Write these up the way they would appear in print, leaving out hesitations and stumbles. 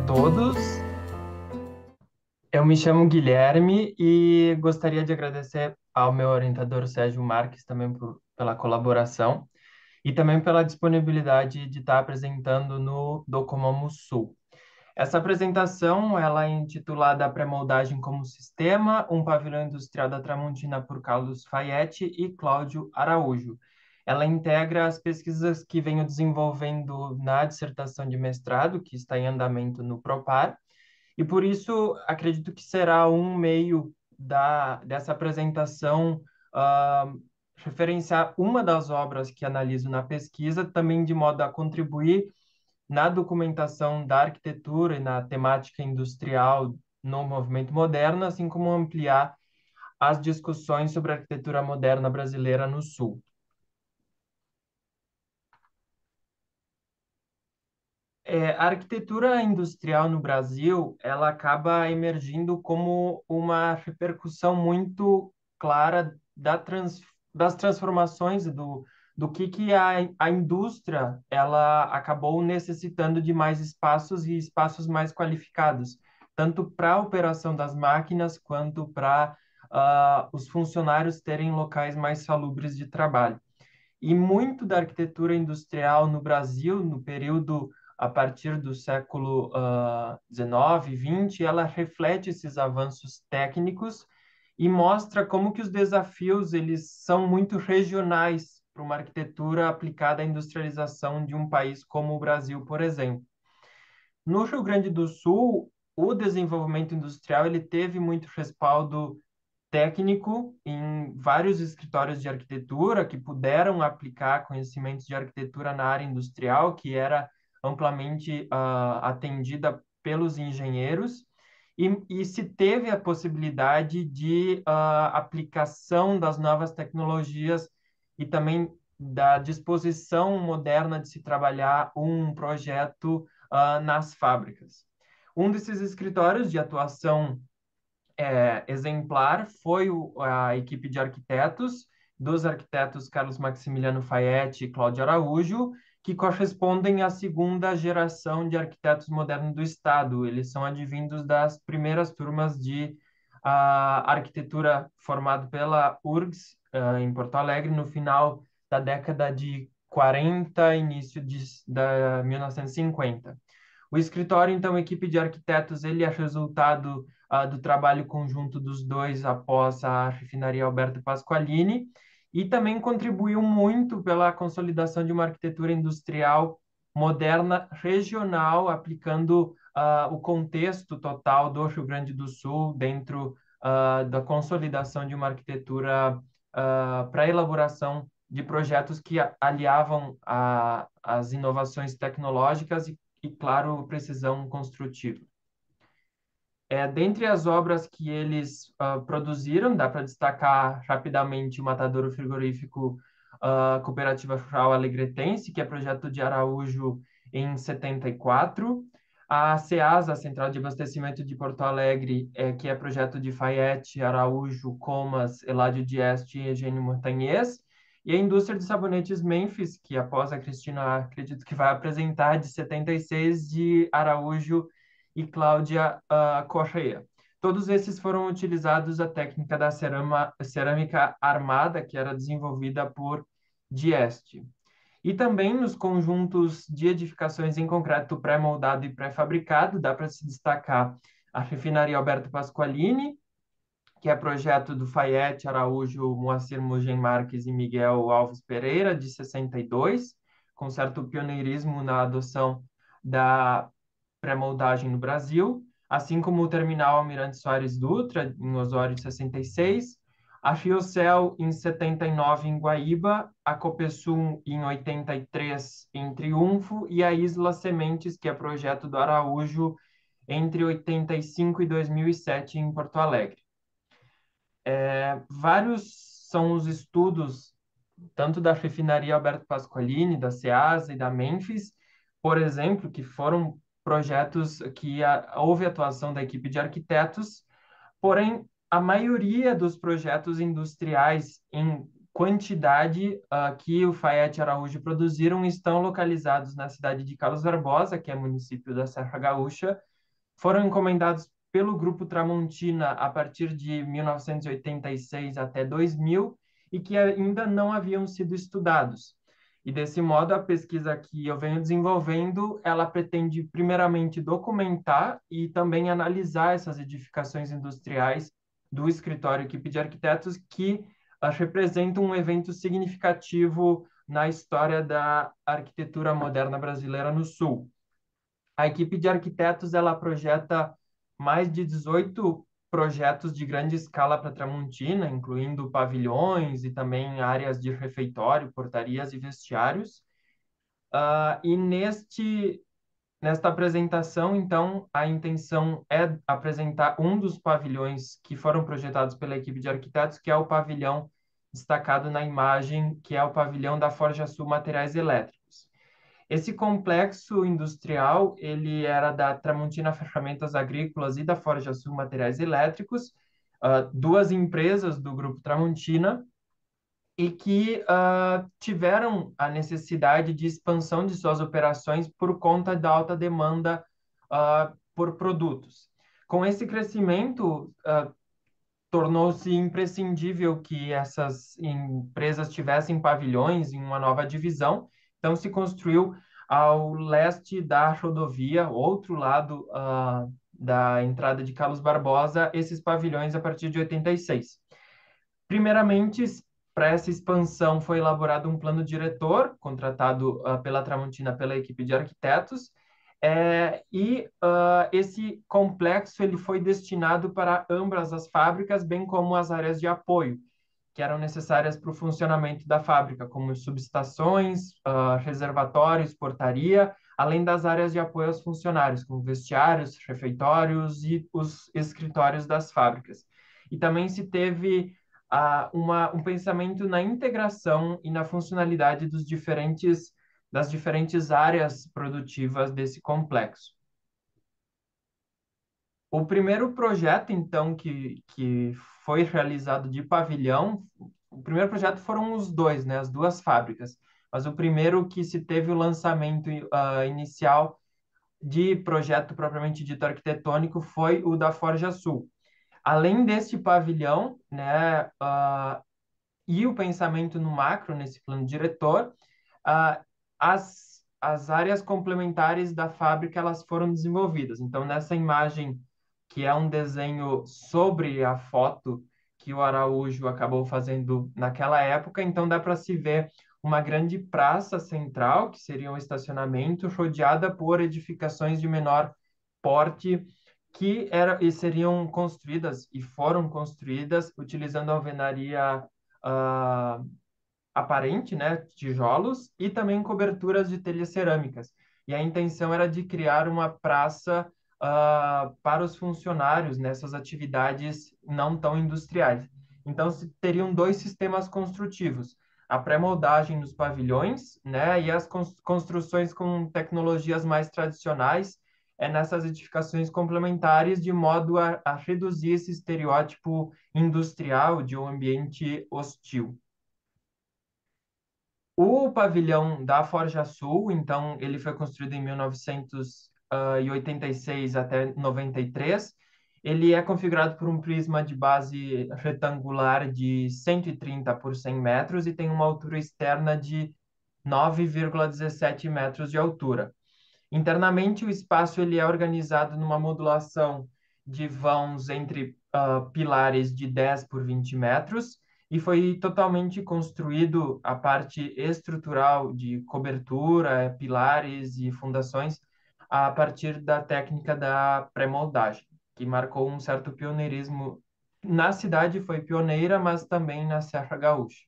todos. Eu me chamo Guilherme e gostaria de agradecer ao meu orientador Sérgio Marques também pela colaboração e também pela disponibilidade de estar apresentando no Docomomo Sul. Essa apresentação ela é intitulada Pré-moldagem como Sistema, um pavilhão industrial da Tramontina por Carlos Fayette e Cláudio Araújo. Ela integra as pesquisas que venho desenvolvendo na dissertação de mestrado, que está em andamento no Propar, e por isso acredito que será um meio dessa apresentação referenciar uma das obras que analiso na pesquisa, também de modo a contribuir na documentação da arquitetura e na temática industrial no movimento moderno, assim como ampliar as discussões sobre a arquitetura moderna brasileira no Sul. A arquitetura industrial no Brasil, ela acaba emergindo como uma repercussão muito clara das transformações do que a indústria ela acabou necessitando de mais espaços e espaços mais qualificados, tanto para a operação das máquinas quanto para os funcionários terem locais mais salubres de trabalho. E muito da arquitetura industrial no Brasil, no período a partir do século XIX, XX, ela reflete esses avanços técnicos e mostra como que os desafios eles são muito regionais para uma arquitetura aplicada à industrialização de um país como o Brasil, por exemplo. No Rio Grande do Sul, o desenvolvimento industrial ele teve muito respaldo técnico em vários escritórios de arquitetura que puderam aplicar conhecimentos de arquitetura na área industrial, que era amplamente atendida pelos engenheiros, e se teve a possibilidade de aplicação das novas tecnologias e também da disposição moderna de se trabalhar um projeto nas fábricas. Um desses escritórios de atuação exemplar foi a equipe de arquitetos, dos arquitetos Carlos Maximiliano Fayette e Cláudio Araújo, que correspondem à segunda geração de arquitetos modernos do Estado. Eles são advindos das primeiras turmas de arquitetura formado pela URGS, em Porto Alegre, no final da década de 40, início da 1950. O escritório, então, a equipe de arquitetos, ele é resultado do trabalho conjunto dos dois após a refinaria Alberto Pasqualini e também contribuiu muito pela consolidação de uma arquitetura industrial moderna regional, aplicando o contexto total do Rio Grande do Sul dentro da consolidação de uma arquitetura para a elaboração de projetos que aliavam as inovações tecnológicas e, claro, precisão construtiva. Dentre as obras que eles produziram, dá para destacar rapidamente o Matadouro Frigorífico Cooperativa Rural Alegretense, que é projeto de Araújo em 74, a CEASA, a Central de Abastecimento de Porto Alegre, que é projeto de Fayette, Araújo, Comas, Eládio Dieste e Eugênio Montanhês, e a indústria de sabonetes Memphis, que após a Cristina, acredito que vai apresentar, de 76, de Araújo e Cláudia Correia. Todos esses foram utilizados a técnica da cerâmica armada, que era desenvolvida por Dieste. E também nos conjuntos de edificações em concreto pré-moldado e pré-fabricado, dá para se destacar a refinaria Alberto Pasqualini, que é projeto do Fayette, Araújo, Moacir Mugen Marques e Miguel Alves Pereira, de 62, com certo pioneirismo na adoção da pré-moldagem no Brasil, assim como o terminal Almirante Soares Dutra, em Osório, de 66, a Fiocel, em 79, em Guaíba, a Copesul, em 83, em Triunfo, e a Isla Sementes, que é projeto do Araújo, entre 85 e 2007, em Porto Alegre. Vários são os estudos, tanto da refinaria Alberto Pasqualini, da CEASA e da Memphis, por exemplo, que foram projetos que houve atuação da equipe de arquitetos, porém, a maioria dos projetos industriais em quantidade que o Fayette e Araújo produziram estão localizados na cidade de Carlos Barbosa, que é município da Serra Gaúcha, foram encomendados pelo Grupo Tramontina a partir de 1986 até 2000 e que ainda não haviam sido estudados. E desse modo, a pesquisa que eu venho desenvolvendo, ela pretende primeiramente documentar e também analisar essas edificações industriais do escritório Equipe de Arquitetos que representam um evento significativo na história da arquitetura moderna brasileira no Sul. A equipe de arquitetos ela projeta mais de 18 projetos de grande escala para Tramontina, incluindo pavilhões e também áreas de refeitório, portarias e vestiários. E nesta apresentação, então, a intenção é apresentar um dos pavilhões que foram projetados pela equipe de arquitetos, que é o pavilhão destacado na imagem, que é o pavilhão da Forja Sul Materiais Elétricos. Esse complexo industrial, ele era da Tramontina Ferramentas Agrícolas e da Forja Sul Materiais Elétricos, duas empresas do Grupo Tramontina, e que tiveram a necessidade de expansão de suas operações por conta da alta demanda por produtos. Com esse crescimento, tornou-se imprescindível que essas empresas tivessem pavilhões em uma nova divisão, então se construiu ao leste da rodovia, outro lado da entrada de Carlos Barbosa, esses pavilhões a partir de 86. Primeiramente, para essa expansão foi elaborado um plano diretor, contratado pela Tramontina, pela equipe de arquitetos, esse complexo ele foi destinado para ambas as fábricas, bem como as áreas de apoio, que eram necessárias para o funcionamento da fábrica, como subestações, reservatórios, portaria, além das áreas de apoio aos funcionários, como vestiários, refeitórios e os escritórios das fábricas. E também se teve um pensamento na integração e na funcionalidade das diferentes áreas produtivas desse complexo. O primeiro projeto, então, que foi realizado de pavilhão, o primeiro projeto foram os dois, né, as duas fábricas, mas o primeiro que se teve o lançamento inicial de projeto propriamente dito arquitetônico foi o da Forja Sul. Além deste pavilhão, né, e o pensamento no macro, nesse plano diretor, as áreas complementares da fábrica elas foram desenvolvidas. Então, nessa imagem, que é um desenho sobre a foto que o Araújo acabou fazendo naquela época, então dá para se ver uma grande praça central, que seria um estacionamento, rodeada por edificações de menor porte, e seriam construídas e foram construídas utilizando a alvenaria uh, aparente, né, tijolos, e também coberturas de telhas cerâmicas. E a intenção era de criar uma praça para os funcionários nessas atividades não tão industriais. Então, teriam dois sistemas construtivos: a pré-moldagem nos pavilhões, né, e as construções com tecnologias mais tradicionais nessas edificações complementares, de modo a reduzir esse estereótipo industrial de um ambiente hostil. O pavilhão da Forja Sul, então, ele foi construído em 1986 até 93. Ele é configurado por um prisma de base retangular de 130 por 100 metros e tem uma altura externa de 9,17 metros de altura. Internamente, o espaço ele é organizado numa modulação de vãos entre pilares de 10 por 20 metros e foi totalmente construído a parte estrutural de cobertura, pilares e fundações a partir da técnica da pré-moldagem, que marcou um certo pioneirismo. Na cidade foi pioneira, mas também na Serra Gaúcha.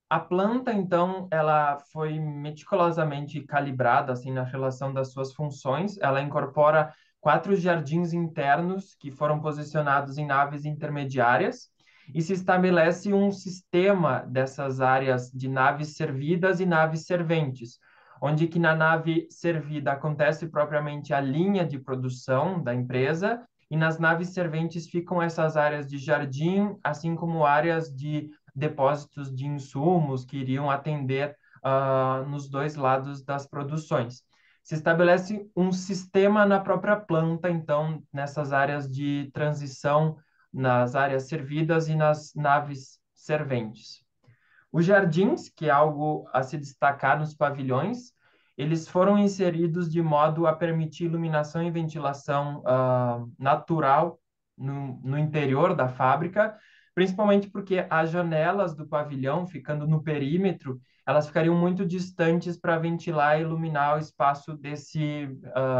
A planta, então, ela foi meticulosamente calibrada assim na relação das suas funções. Ela incorpora 4 jardins internos que foram posicionados em naves intermediárias e se estabelece um sistema dessas áreas de naves servidas e naves serventes, onde que na nave servida acontece propriamente a linha de produção da empresa e nas naves serventes ficam essas áreas de jardim, assim como áreas de depósitos de insumos que iriam atender nos dois lados das produções. se estabelece um sistema na própria planta, então, nessas áreas de transição, nas áreas servidas e nas naves serventes. Os jardins, que é algo a se destacar nos pavilhões, eles foram inseridos de modo a permitir iluminação e ventilação natural no interior da fábrica, principalmente porque as janelas do pavilhão, ficando no perímetro, elas ficariam muito distantes para ventilar e iluminar o espaço desse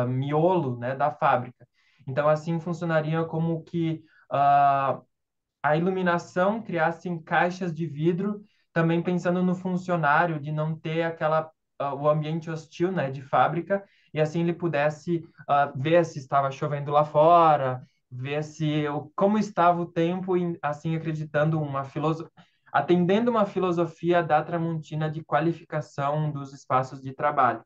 miolo, né, da fábrica. Então, assim, funcionaria como que a iluminação criasse em caixas de vidro, também pensando no funcionário, de não ter o ambiente hostil, né, de fábrica, e assim ele pudesse ver se estava chovendo lá fora, ver como estava o tempo, e assim acreditando atendendo uma filosofia da Tramontina de qualificação dos espaços de trabalho.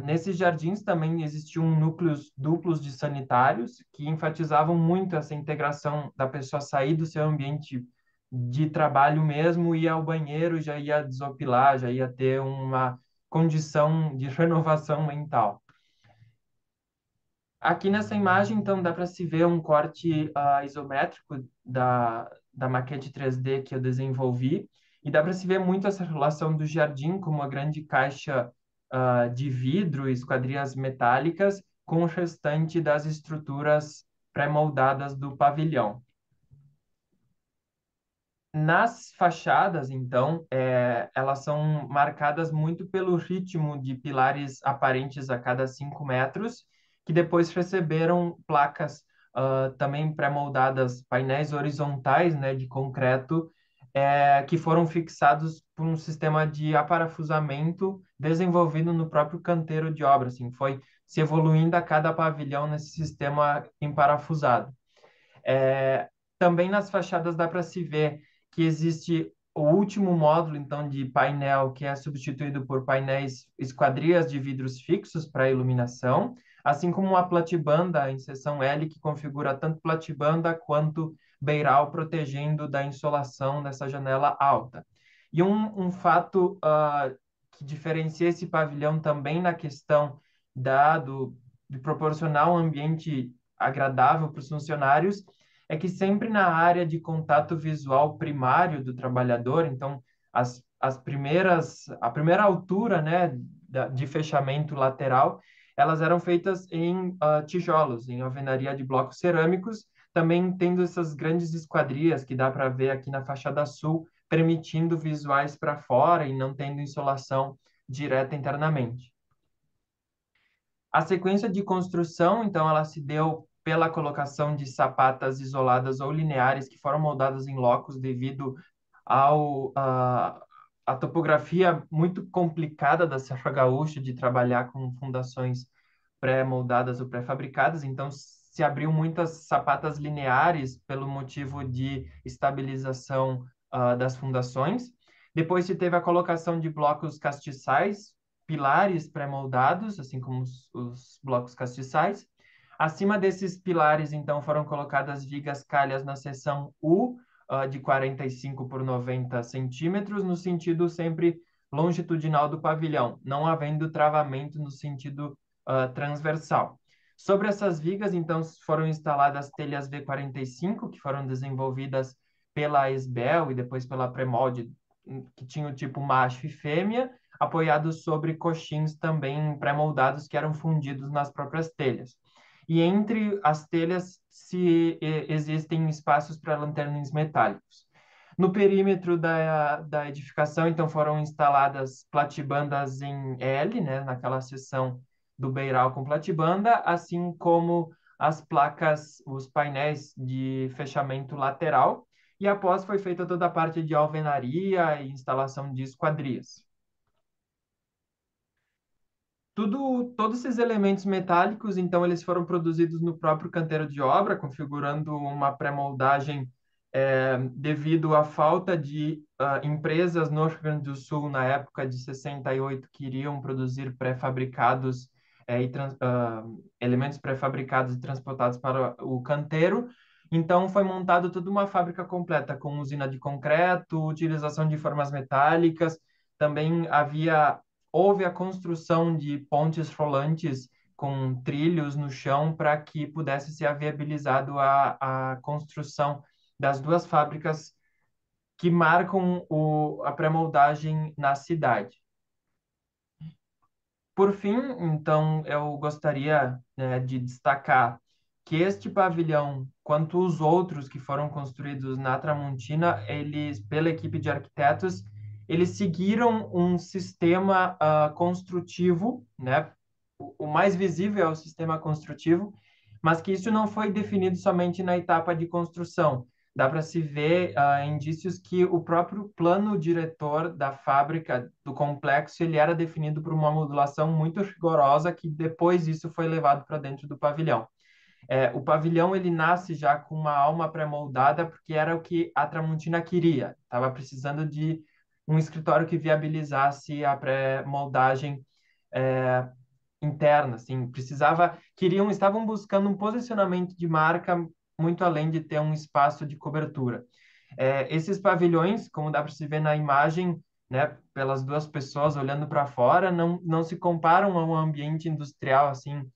Nesses jardins também existiam núcleos duplos de sanitários que enfatizavam muito essa integração da pessoa sair do seu ambiente de trabalho mesmo, ir ao banheiro, já ia desopilar, já ia ter uma condição de renovação mental. Aqui nessa imagem, então, dá para se ver um corte isométrico da maquete 3D que eu desenvolvi, e dá para se ver muito essa relação do jardim como uma grande caixa de vidro e esquadrias metálicas com o restante das estruturas pré-moldadas do pavilhão. Nas fachadas, então, elas são marcadas muito pelo ritmo de pilares aparentes a cada 5 metros, que depois receberam placas também pré-moldadas, painéis horizontais, né, de concreto, que foram fixados por um sistema de aparafusamento desenvolvido no próprio canteiro de obra. Assim, foi se evoluindo a cada pavilhão nesse sistema emparafusado. É, Também nas fachadas dá para se ver que existe o último módulo, então, de painel, que é substituído por painéis esquadrias de vidros fixos para iluminação, assim como uma platibanda em seção L, que configura tanto platibanda quanto beiral, protegendo da insolação dessa janela alta. E um fato que diferencia esse pavilhão também na questão de proporcionar um ambiente agradável para os funcionários é que sempre na área de contato visual primário do trabalhador, então a primeira altura, né, de fechamento lateral, elas eram feitas em tijolos, em alvenaria de blocos cerâmicos, também tendo essas grandes esquadrias que dá para ver aqui na fachada sul, permitindo visuais para fora e não tendo insolação direta internamente. A sequência de construção, então, ela se deu pela colocação de sapatas isoladas ou lineares que foram moldadas em locos devido à topografia muito complicada da Serra Gaúcha de trabalhar com fundações pré-moldadas ou pré-fabricadas. Então, se abriu muitas sapatas lineares pelo motivo de estabilização das fundações. Depois se teve a colocação de blocos castiçais, pilares pré-moldados, assim como os blocos castiçais. Acima desses pilares, então, foram colocadas vigas calhas na seção U, de 45 por 90 centímetros, no sentido sempre longitudinal do pavilhão, não havendo travamento no sentido transversal. Sobre essas vigas, então, foram instaladas telhas V45, que foram desenvolvidas pela Esbel e depois pela Premolde, que tinha o tipo macho e fêmea, apoiados sobre coxins também pré-moldados que eram fundidos nas próprias telhas. E entre as telhas existem espaços para lanternas metálicos. No perímetro da edificação, então, foram instaladas platibandas em L, né, naquela seção do beiral com platibanda, assim como as placas, os painéis de fechamento lateral, e após foi feita toda a parte de alvenaria e instalação de esquadrias. Todos esses elementos metálicos, então, eles foram produzidos no próprio canteiro de obra, configurando uma pré-moldagem devido à falta de empresas no Rio Grande do Sul, na época de 68, que iriam produzir pré-fabricados elementos pré-fabricados e transportados para o canteiro. Então, foi montada toda uma fábrica completa, com usina de concreto, utilização de formas metálicas, também havia houve a construção de pontes rolantes com trilhos no chão para que pudesse ser viabilizado a construção das duas fábricas que marcam a pré-moldagem na cidade. Por fim, então, eu gostaria, né, de destacar que este pavilhão, quanto os outros que foram construídos na Tramontina, eles, pela equipe de arquitetos, eles seguiram um sistema construtivo, né? O mais visível é o sistema construtivo, mas que isso não foi definido somente na etapa de construção. Dá para se ver indícios que o próprio plano diretor da fábrica, do complexo, ele era definido por uma modulação muito rigorosa que depois isso foi levado para dentro do pavilhão. O pavilhão ele nasce já com uma alma pré-moldada porque era o que a Tramontina queria. Estava precisando de um escritório que viabilizasse a pré-moldagem é, interna, assim, estavam buscando um posicionamento de marca muito além de ter um espaço de cobertura. Esses pavilhões, como dá para se ver na imagem, né, pelas duas pessoas olhando para fora, não se comparam a um ambiente industrial, assim,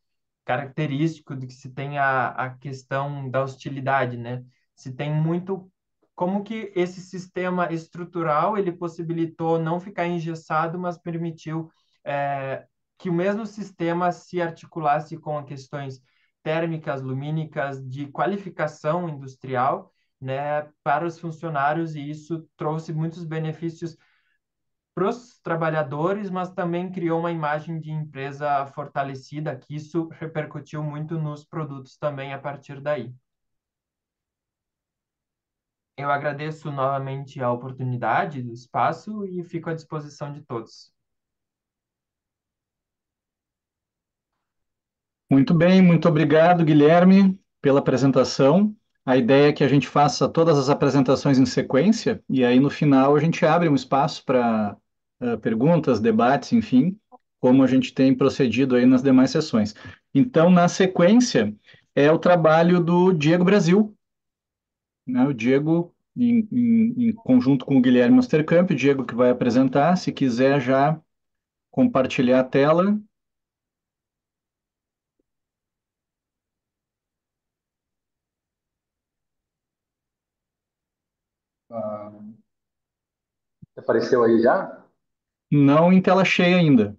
característico de que se tem a questão da hostilidade, né? Se tem muito como que esse sistema estrutural ele possibilitou não ficar engessado, mas permitiu é, que o mesmo sistema se articulasse com questões térmicas, lumínicas, de qualificação industrial, né, para os funcionários, e isso trouxe muitos benefícios para os trabalhadores, mas também criou uma imagem de empresa fortalecida, que isso repercutiu muito nos produtos também a partir daí. Eu agradeço novamente a oportunidade do espaço e fico à disposição de todos. Muito bem, muito obrigado, Guilherme, pela apresentação. A ideia é que a gente faça todas as apresentações em sequência, e aí no final a gente abre um espaço para perguntas, debates, enfim, como a gente tem procedido aí nas demais sessões. Então, na sequência, é o trabalho do Diego Brasil, né? O Diego, em conjunto com o Guilherme Osterkamp, o Diego que vai apresentar, se quiser já compartilhar a tela. Ah, apareceu aí já? Não em tela cheia ainda.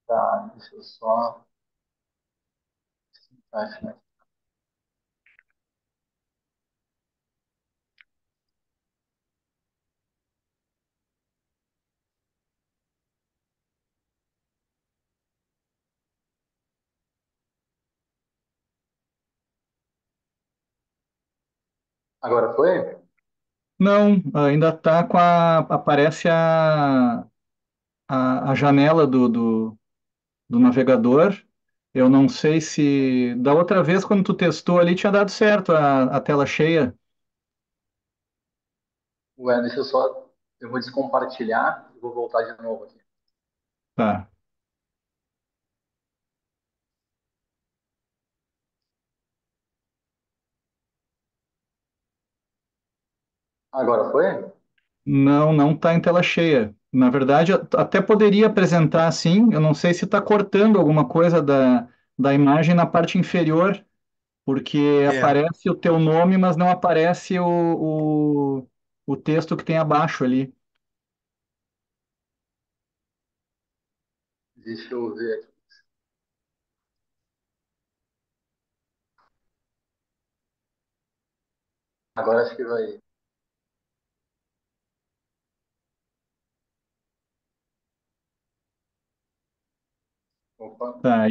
Tá, deixa eu só achar. Agora foi? Não, ainda está com a. Aparece a janela do navegador. Eu não sei se. Da outra vez, quando tu testou ali, tinha dado certo a tela cheia. Ué, deixa eu só. Eu vou descompartilhar e vou voltar de novo aqui. Tá. Agora foi? Não, não está em tela cheia. Na verdade, até poderia apresentar assim. Eu não sei se está cortando alguma coisa da imagem na parte inferior, porque É, aparece o teu nome, mas não aparece o texto que tem abaixo ali. Deixa eu ver aqui. Agora acho que vai. Opa, Tá,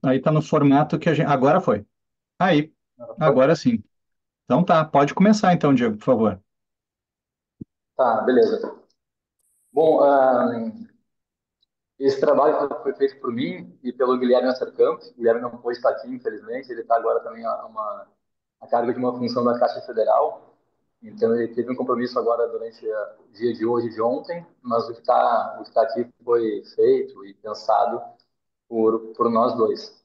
aí tá no formato que a gente. Agora foi. Aí, agora foi? agora sim. Então tá, pode começar então, Diego, por favor. Tá, beleza. Bom, esse trabalho foi feito por mim e pelo Guilherme Assercamp. O Guilherme não pôde estar aqui, infelizmente. Ele está agora também a cargo de uma função da Caixa Federal. Então, ele teve um compromisso agora durante o dia de hoje e de ontem, mas o que tá aqui foi feito e pensado por nós dois.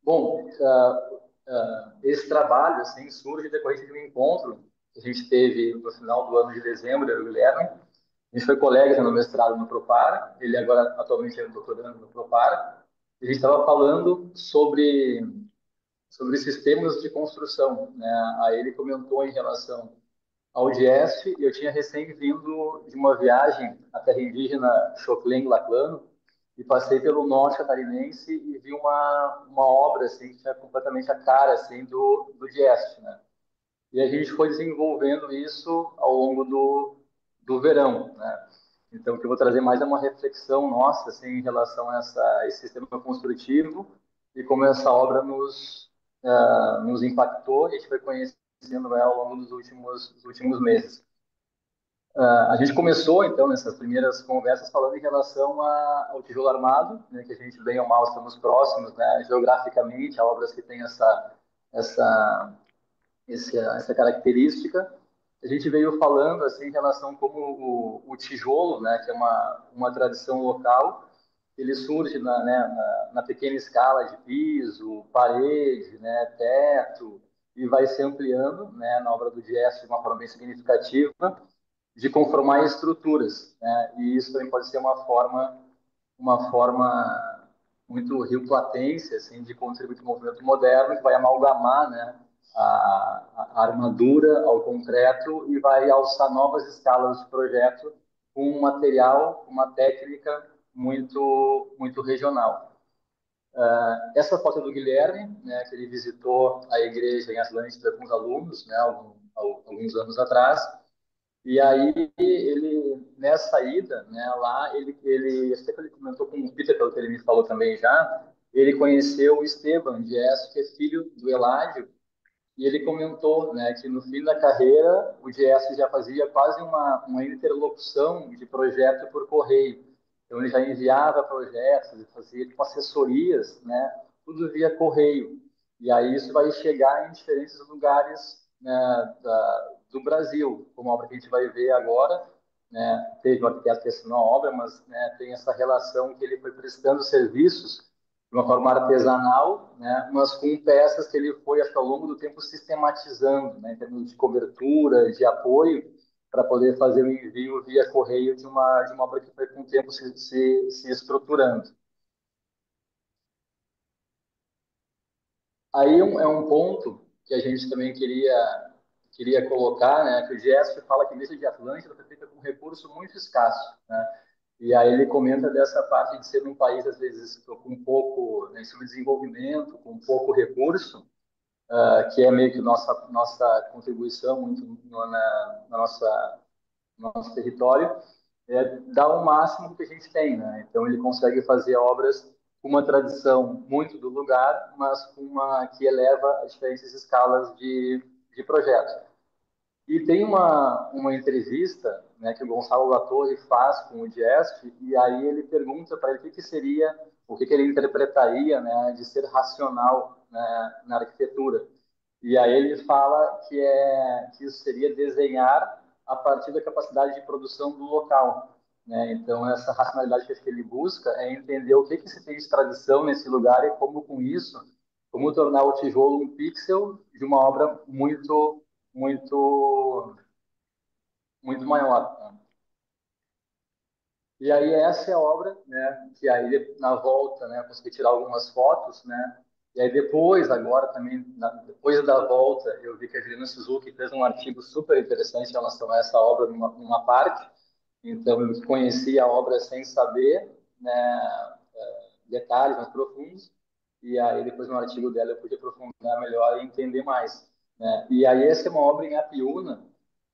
Bom, esse trabalho assim, surge decorrente de um encontro que a gente teve no final do ano de dezembro, eu e o Guilherme, A gente foi colega no mestrado no Propar, ele agora atualmente é doutorando no Propar, e a gente estava falando sobre sistemas de construção, né? Aí ele comentou em relação ao Dieste, e eu tinha recém vindo de uma viagem à terra indígena Xoclen Laclano, e passei pelo norte catarinense e vi uma obra assim, que tinha completamente a cara assim, do Dieste, né? E a gente foi desenvolvendo isso ao longo do verão, né? Então, o que eu vou trazer mais é uma reflexão nossa assim, em relação a esse sistema construtivo e como essa obra nos impactou e a gente foi conhecendo ela ao longo dos últimos meses. A gente começou, então, nessas primeiras conversas, falando em relação ao tijolo armado, né, que a gente, bem ou mal, estamos próximos, né, geograficamente, a obras que têm essa, essa característica. A gente veio falando assim, em relação como o tijolo, né, que é uma tradição local, ele surge na pequena escala de piso, parede, né, teto, e vai se ampliando, né, na obra do Dieste de uma forma bem significativa, de conformar estruturas, né? E isso também pode ser uma forma muito rioplatense, assim, de contribuir para o movimento moderno, que vai amalgamar, né, a armadura ao concreto e vai alçar novas escalas de projeto com um material, uma técnica muito regional. Essa foto é do Guilherme, né, que ele visitou a igreja em Atlântida com os alunos, né, alguns anos atrás, e aí ele nessa ida, né, lá acho que ele comentou com o Peter, pelo que ele me falou também já, ele conheceu o Esteban Dias, que é filho do Eládio, e ele comentou, né, que no fim da carreira o DS já fazia quase uma interlocução de projeto por correio. Então ele já enviava projetos, fazia tipo, assessorias, né, tudo via correio. E aí isso vai chegar em diferentes lugares, né, do Brasil, como a obra que a gente vai ver agora, né, teve o arquiteto que assinou a obra, mas né, tem essa relação que ele foi prestando serviços de uma forma artesanal, né, mas com peças que ele foi, acho que ao longo do tempo, sistematizando, né, em termos de cobertura, de apoio, para poder fazer o envio via correio de uma obra que foi com o tempo se estruturando. Aí é um ponto que a gente também queria colocar, né, que o Gesto fala que a indústria de Atlântida foi feita com um recurso muito escasso, né? E aí ele comenta dessa parte de ser um país, às vezes, com pouco, né, desenvolvimento, com pouco recurso, que é meio que nossa contribuição muito na no nosso território, é dar o máximo que a gente tem, né? Então ele consegue fazer obras com uma tradição muito do lugar, mas com uma que eleva a diferentes escalas de projeto. E tem uma entrevista, né, que o Gonçalo Latorre faz com o Dieste, e aí ele pergunta para ele que seria, o que ele interpretaria, né, de ser racional, né, na arquitetura. E aí ele fala que isso seria desenhar a partir da capacidade de produção do local, né? Então essa racionalidade que acho que ele busca é entender o que se tem de tradição nesse lugar e como com isso, como tornar o tijolo um pixel de uma obra muito muito maior, né? E aí essa é a obra, né, que aí na volta, né, eu consegui tirar algumas fotos, né, e aí depois, agora também, depois da volta, eu vi que a Juliana Suzuki fez um artigo super interessante em relação a essa obra numa parte, então eu conheci a obra sem saber, né, detalhes mais profundos, e aí depois no artigo dela eu pude aprofundar melhor e entender mais, né? E aí essa é uma obra em Apiúna,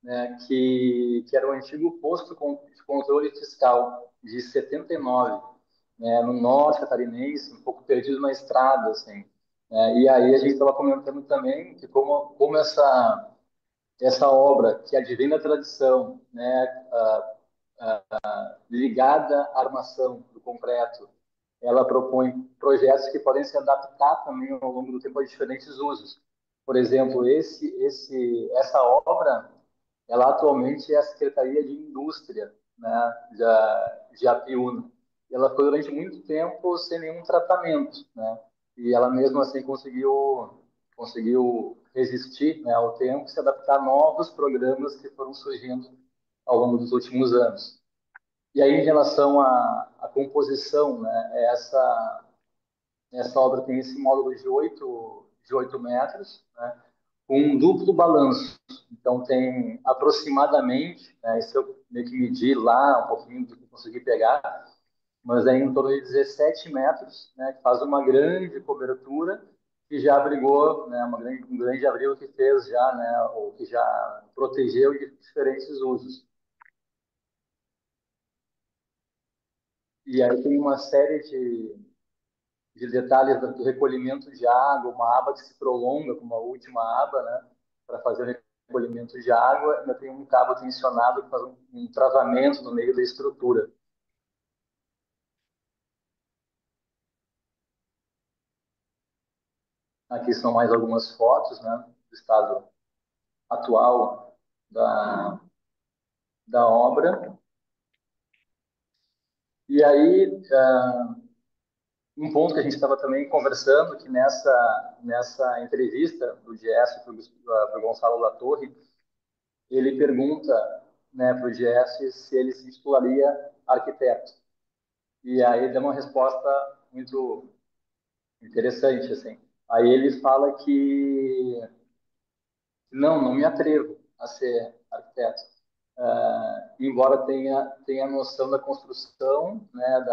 né, que era o antigo posto de controle fiscal de 79, né, no norte catarinense, um pouco perdido na estrada, assim. Né? E aí a gente estava comentando também que como essa obra que advém da tradição, né, ligada à armação do concreto, ela propõe projetos que podem se adaptar também ao longo do tempo a diferentes usos. Por exemplo, essa obra, ela atualmente é a Secretaria de Indústria, né, de Apiúna. E ela foi durante muito tempo sem nenhum tratamento, né? E ela mesmo assim conseguiu resistir, né, ao tempo e se adaptar a novos programas que foram surgindo ao longo dos últimos anos. E aí, em relação à composição, né, essa obra tem esse módulo de 8 metros, né, com um duplo balanço. Então, tem aproximadamente, né, se eu meio que medir lá um pouquinho do que consegui pegar, mas é em torno de 17 metros, né, que faz uma grande cobertura que já abrigou, né, um grande abrigo que fez já, né, ou que já protegeu de diferentes usos. E aí tem uma série de detalhes do recolhimento de água, uma aba que se prolonga como a última aba, né, para fazer o recolhimento de água, ainda tem um cabo tensionado que faz um travamento no meio da estrutura. Aqui são mais algumas fotos, né, do estado atual da obra. E aí, um ponto que a gente estava também conversando, que nessa entrevista do Gerson para o Gonçalo Latorre, ele pergunta, né, para o Gerson se ele se titularia arquiteto. E aí ele dá uma resposta muito interessante, assim. Aí ele fala que não me atrevo a ser arquiteto. Embora tenha a noção da construção, né,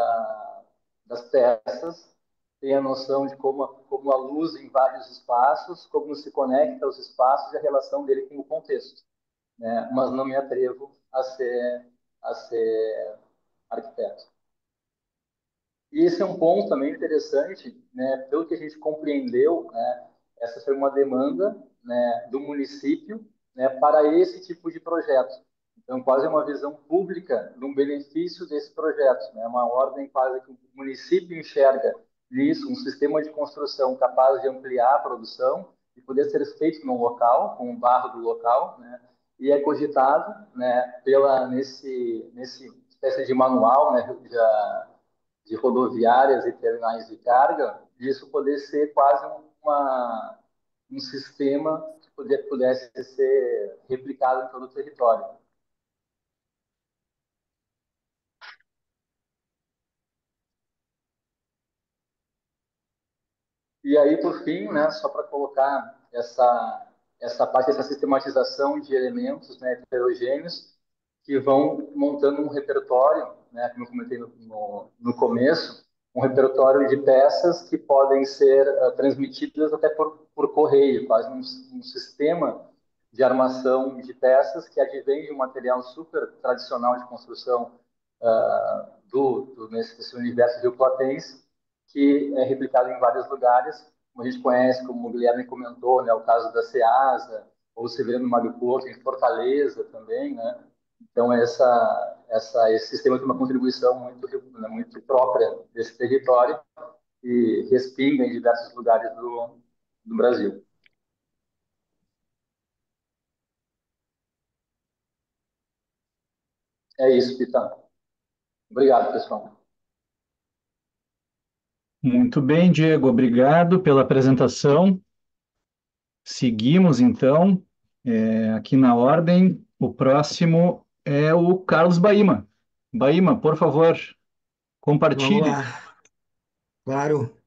das peças, tenha a noção de como a luz em vários espaços, como se conecta aos espaços e a relação dele com o contexto, né? Mas não me atrevo a ser arquiteto. E esse é um ponto também interessante, né? Pelo que a gente compreendeu, né? Essa foi uma demanda, né, do município, né, para esse tipo de projeto. Então, quase uma visão pública de um benefício desse projeto, né? Uma ordem quase que o município enxerga nisso, um sistema de construção capaz de ampliar a produção e poder ser feito no local, com o barro do local, né? E é cogitado, né, nesse espécie de manual, né, de rodoviárias e terminais de carga, isso poder ser quase um sistema que pudesse ser replicado em todo o território. E aí, por fim, né, só para colocar essa parte, essa sistematização de elementos, né, heterogêneos, que vão montando um repertório, né, como eu comentei no começo, um repertório de peças que podem ser transmitidas até por correio, quase um sistema de armação de peças que advém de um material super tradicional de construção nesse universo rioplatense, que é replicado em vários lugares, como a gente conhece, como o Guilherme comentou, né, o caso da Ceasa, ou o Severino Mário Porto, em Fortaleza também, né? Então, esse sistema tem uma contribuição né, muito própria desse território e respinga em diversos lugares do Brasil. É isso, Pitão. Obrigado, pessoal. Muito bem, Diego, obrigado pela apresentação. Seguimos, então, aqui na ordem. O próximo é o Carlos Baima. Baima, por favor, Vamos compartilhe. lá, claro.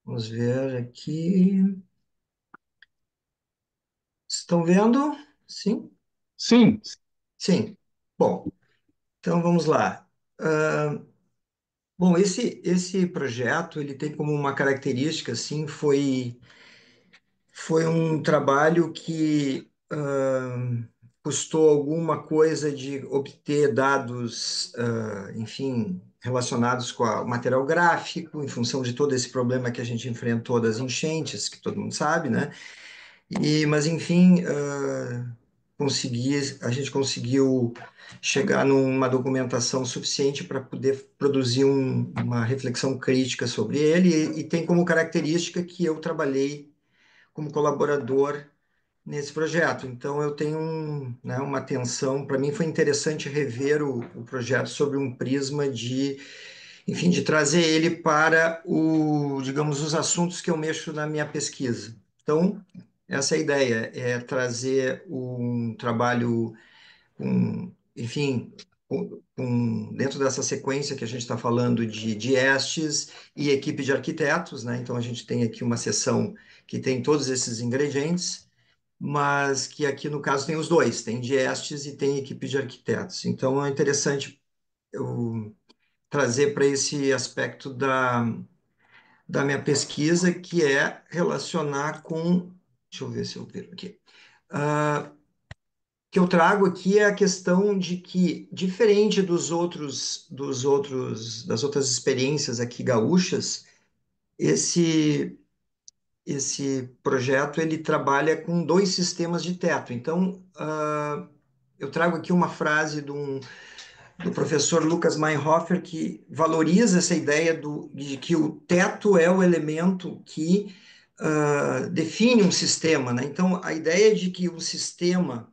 Vamos ver aqui. Estão vendo? Sim? Sim, Sim. Bom, então vamos lá. Ah, bom, esse projeto ele tem como uma característica, assim, foi um trabalho que custou alguma coisa de obter dados, enfim, relacionados com o material gráfico, em função de todo esse problema que a gente enfrentou das enchentes, que todo mundo sabe, né? Mas enfim, a gente conseguiu chegar numa documentação suficiente para poder produzir uma reflexão crítica sobre ele, e tem como característica que eu trabalhei como colaborador nesse projeto. Então eu tenho né, uma atenção, para mim foi interessante rever o projeto sobre um prisma enfim, de trazer ele para digamos, os assuntos que eu mexo na minha pesquisa. Então, essa é a ideia, é trazer um trabalho com, enfim, dentro dessa sequência que a gente está falando de estes e equipe de arquitetos, né? Então, a gente tem aqui uma seção que tem todos esses ingredientes, mas que aqui, no caso, tem os dois, tem de estes e tem equipe de arquitetos. Então, é interessante eu trazer para esse aspecto da minha pesquisa, que é relacionar com... Deixa eu ver se eu vejo aqui. Que eu trago aqui é a questão de que, diferente das outras experiências aqui gaúchas, esse, esse projeto ele trabalha com dois sistemas de teto. Então, eu trago aqui uma frase do professor Lucas Meinhofer, que valoriza essa ideia de que o teto é o elemento que define um sistema, né? Então, a ideia de que um sistema,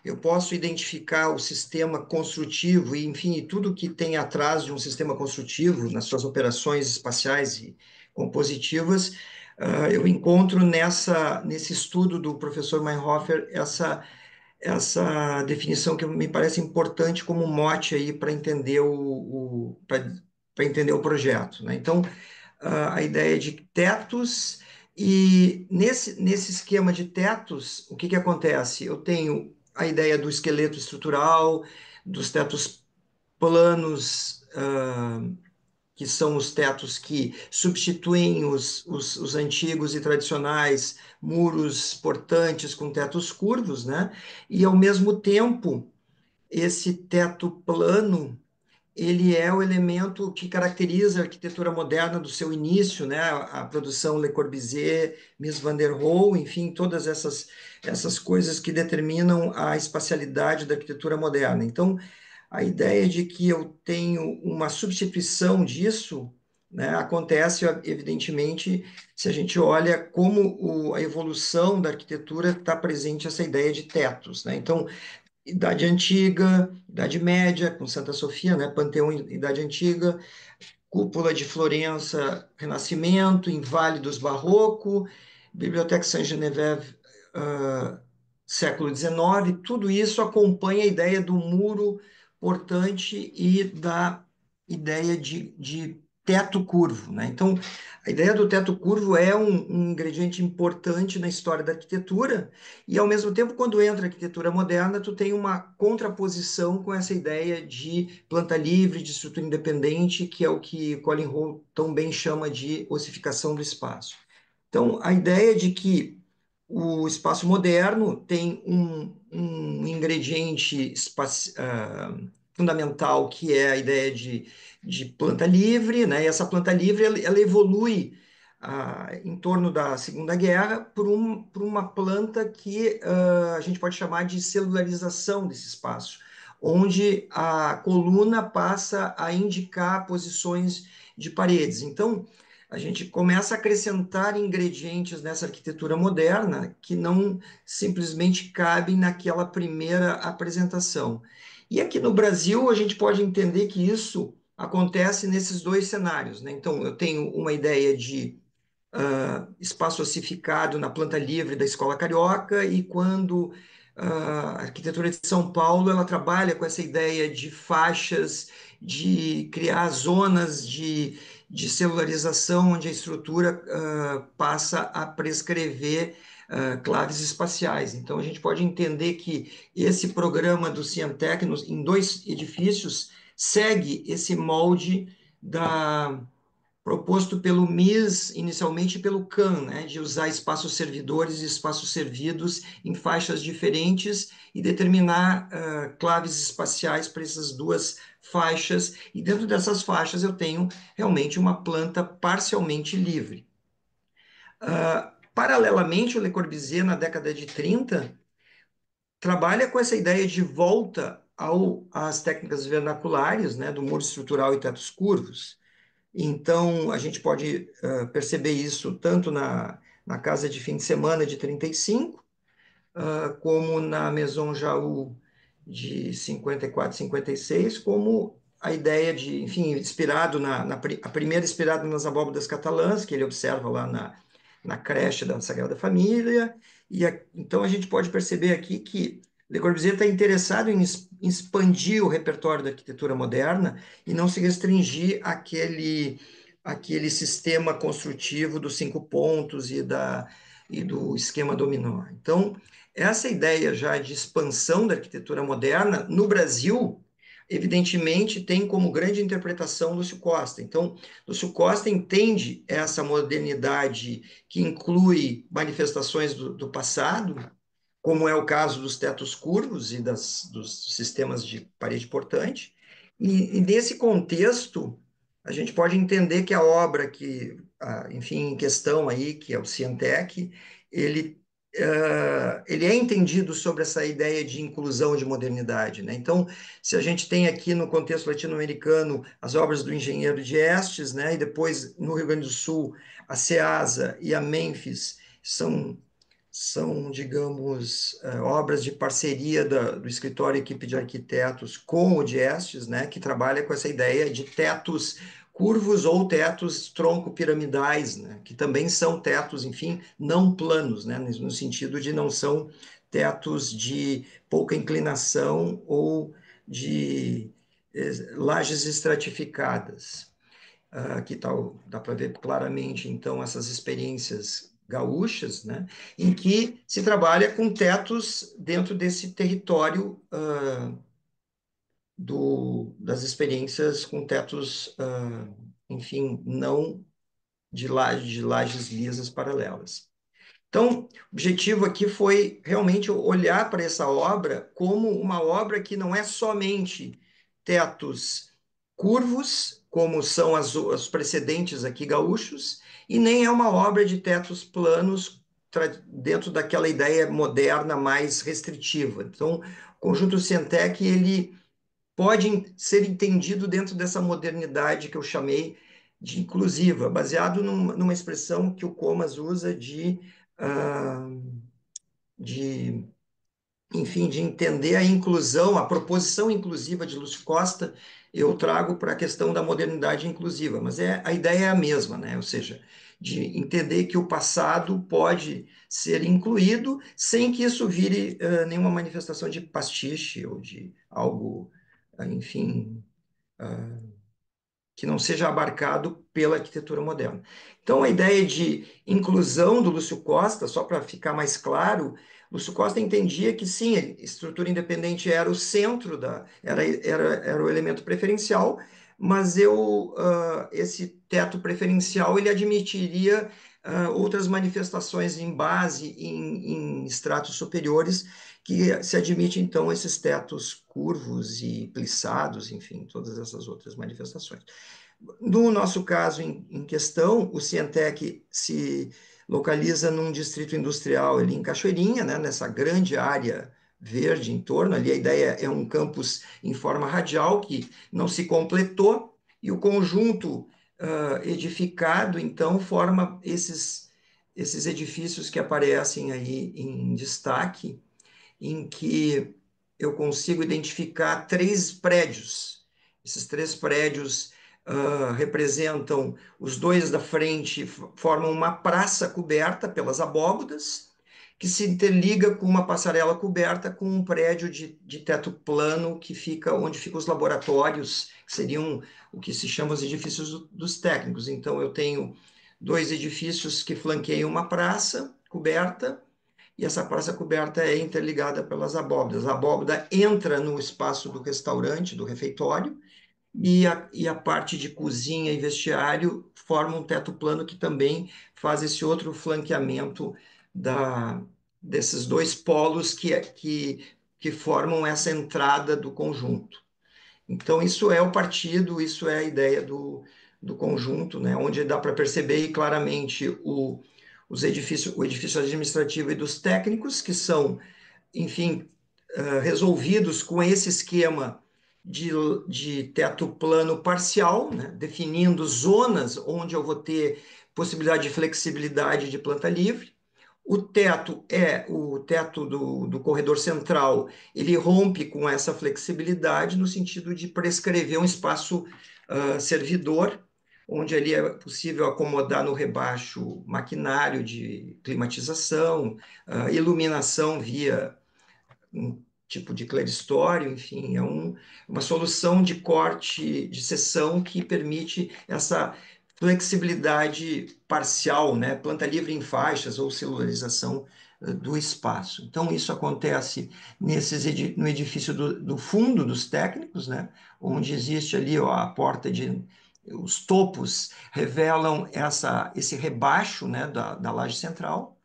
eu posso identificar o sistema construtivo e, enfim, tudo que tem atrás de um sistema construtivo, nas suas operações espaciais e compositivas, eu encontro nesse estudo do professor Meinhofer essa definição que me parece importante como mote aí para entender para entender o projeto, né? Então, a ideia de tetos, e nesse esquema de tetos, o que que acontece? Eu tenho a ideia do esqueleto estrutural, dos tetos planos, que são os tetos que substituem os antigos e tradicionais muros portantes com tetos curvos, né? E, ao mesmo tempo, esse teto plano, ele é o elemento que caracteriza a arquitetura moderna do seu início, né? A produção Le Corbusier, Mies van der Rohe, enfim, todas essas coisas que determinam a espacialidade da arquitetura moderna. Então, a ideia de que eu tenho uma substituição disso, né, acontece, evidentemente, se a gente olha como a evolução da arquitetura está presente essa ideia de tetos, né? Então, Idade Antiga, Idade Média, com Santa Sofia, né, Panteão, Idade Antiga, Cúpula de Florença, Renascimento, Inválidos Barroco, Biblioteca Saint-Geneviève, século XIX, tudo isso acompanha a ideia do muro portante e da ideia de teto curvo, né? Então, a ideia do teto curvo é um ingrediente importante na história da arquitetura, e, ao mesmo tempo, quando entra a arquitetura moderna, tu tem uma contraposição com essa ideia de planta livre, de estrutura independente, que é o que Colin Hall tão bem chama de ossificação do espaço. Então, a ideia de que o espaço moderno tem um ingrediente fundamental, que é a ideia de planta livre, né? E essa planta livre ela evolui em torno da Segunda Guerra por uma planta que a gente pode chamar de celularização desse espaço, onde a coluna passa a indicar posições de paredes. Então, a gente começa a acrescentar ingredientes nessa arquitetura moderna que não simplesmente cabem naquela primeira apresentação. E aqui no Brasil, a gente pode entender que isso acontece nesses dois cenários, né? Então, eu tenho uma ideia de espaço ossificado na planta livre da Escola Carioca, e quando a arquitetura de São Paulo ela trabalha com essa ideia de faixas, de criar zonas de celularização, onde a estrutura passa a prescrever claves espaciais. Então, a gente pode entender que esse programa do Cientec, em dois edifícios, segue esse molde proposto pelo Mies, inicialmente pelo Kahn, né, de usar espaços servidores e espaços servidos em faixas diferentes e determinar claves espaciais para essas duas faixas, e dentro dessas faixas eu tenho realmente uma planta parcialmente livre. Paralelamente, o Le Corbusier, na década de 30, trabalha com essa ideia de volta às técnicas vernaculares, né, do muro estrutural e tetos curvos. Então, a gente pode perceber isso tanto na Casa de Fim de Semana de 35, como na Maison Jaoul de 54, 56, como a ideia de, enfim, inspirado a primeira inspirada nas abóbadas catalãs, que ele observa lá na creche da Sagrada Família. Então, a gente pode perceber aqui que Le Corbusier está interessado em expandir o repertório da arquitetura moderna e não se restringir àquele sistema construtivo dos 5 pontos e do esquema dominó. Então, essa ideia já de expansão da arquitetura moderna, no Brasil, evidentemente, tem como grande interpretação Lúcio Costa. Então, Lúcio Costa entende essa modernidade que inclui manifestações do passado, como é o caso dos tetos curvos e dos sistemas de parede portante. E nesse contexto, a gente pode entender que a obra enfim, em questão aí, que é o Cientec, ele, ele é entendido sobre essa ideia de inclusão de modernidade, né? Então, se a gente tem aqui no contexto latino-americano as obras do engenheiro de Estes, né? E depois no Rio Grande do Sul, a Ceasa e a Memphis são, digamos, obras de parceria do escritório Equipe de Arquitetos com o Diestes, né, que trabalha com essa ideia de tetos curvos ou tetos tronco-piramidais, né, que também são tetos, enfim, não planos, né, no sentido de não são tetos de pouca inclinação ou de lajes estratificadas. Aqui dá para ver claramente, então, essas experiências gaúchas, né, em que se trabalha com tetos dentro desse território das experiências com tetos, enfim, não de lajes lisas paralelas. Então, o objetivo aqui foi realmente olhar para essa obra como uma obra que não é somente tetos curvos, como são os precedentes aqui gaúchos, e nem é uma obra de tetos planos dentro daquela ideia moderna mais restritiva. Então, o conjunto Cientec, ele pode ser entendido dentro dessa modernidade que eu chamei de inclusiva, baseado numa expressão que o Comas usa de, enfim, de entender a inclusão, a proposição inclusiva de Lúcio Costa, eu trago para a questão da modernidade inclusiva, mas a ideia é a mesma, né? Ou seja, de entender que o passado pode ser incluído sem que isso vire nenhuma manifestação de pastiche ou de algo, enfim, que não seja abarcado pela arquitetura moderna. Então, a ideia de inclusão do Lúcio Costa, só para ficar mais claro, Lúcio Costa entendia que sim, a estrutura independente era o centro era o elemento preferencial, mas esse teto preferencial ele admitiria outras manifestações em base, em estratos superiores, que se admite então esses tetos curvos e plissados, enfim, todas essas outras manifestações. No nosso caso em questão, o Cientec se localiza num distrito industrial ali em Cachoeirinha, né, nessa grande área verde em torno. Ali a ideia é um campus em forma radial que não se completou, e o conjunto edificado, então, forma esses edifícios que aparecem aí em destaque, em que eu consigo identificar 3 prédios. Esses 3 prédios representam os 2 da frente, formam uma praça coberta pelas abóbodas, que se interliga com uma passarela coberta com um prédio de teto plano que fica onde ficam os laboratórios, que seriam o que se chama os edifícios dos técnicos. Então, eu tenho 2 edifícios que flanqueiam uma praça coberta, e essa praça coberta é interligada pelas abóbodas. A abóbada entra no espaço do restaurante, do refeitório, e a parte de cozinha e vestiário forma um teto plano que também faz esse outro flanqueamento desses 2 polos que formam essa entrada do conjunto. Então, isso é o partido, isso é a ideia do conjunto, né? Onde dá para perceber claramente o edifício administrativo e dos técnicos, que são, enfim, resolvidos com esse esquema de teto plano parcial, né? Definindo zonas onde eu vou ter possibilidade de flexibilidade de planta livre. O teto do corredor central, ele rompe com essa flexibilidade no sentido de prescrever um espaço servidor, onde ali é possível acomodar no rebaixo maquinário de climatização, iluminação via tipo de cleristório, enfim, uma solução de corte de seção que permite essa flexibilidade parcial, né? Planta livre em faixas ou celularização do espaço. Então, isso acontece no edifício do fundo dos técnicos, né? Onde existe ali ó, a porta de. Os topos revelam esse rebaixo, né, da laje central.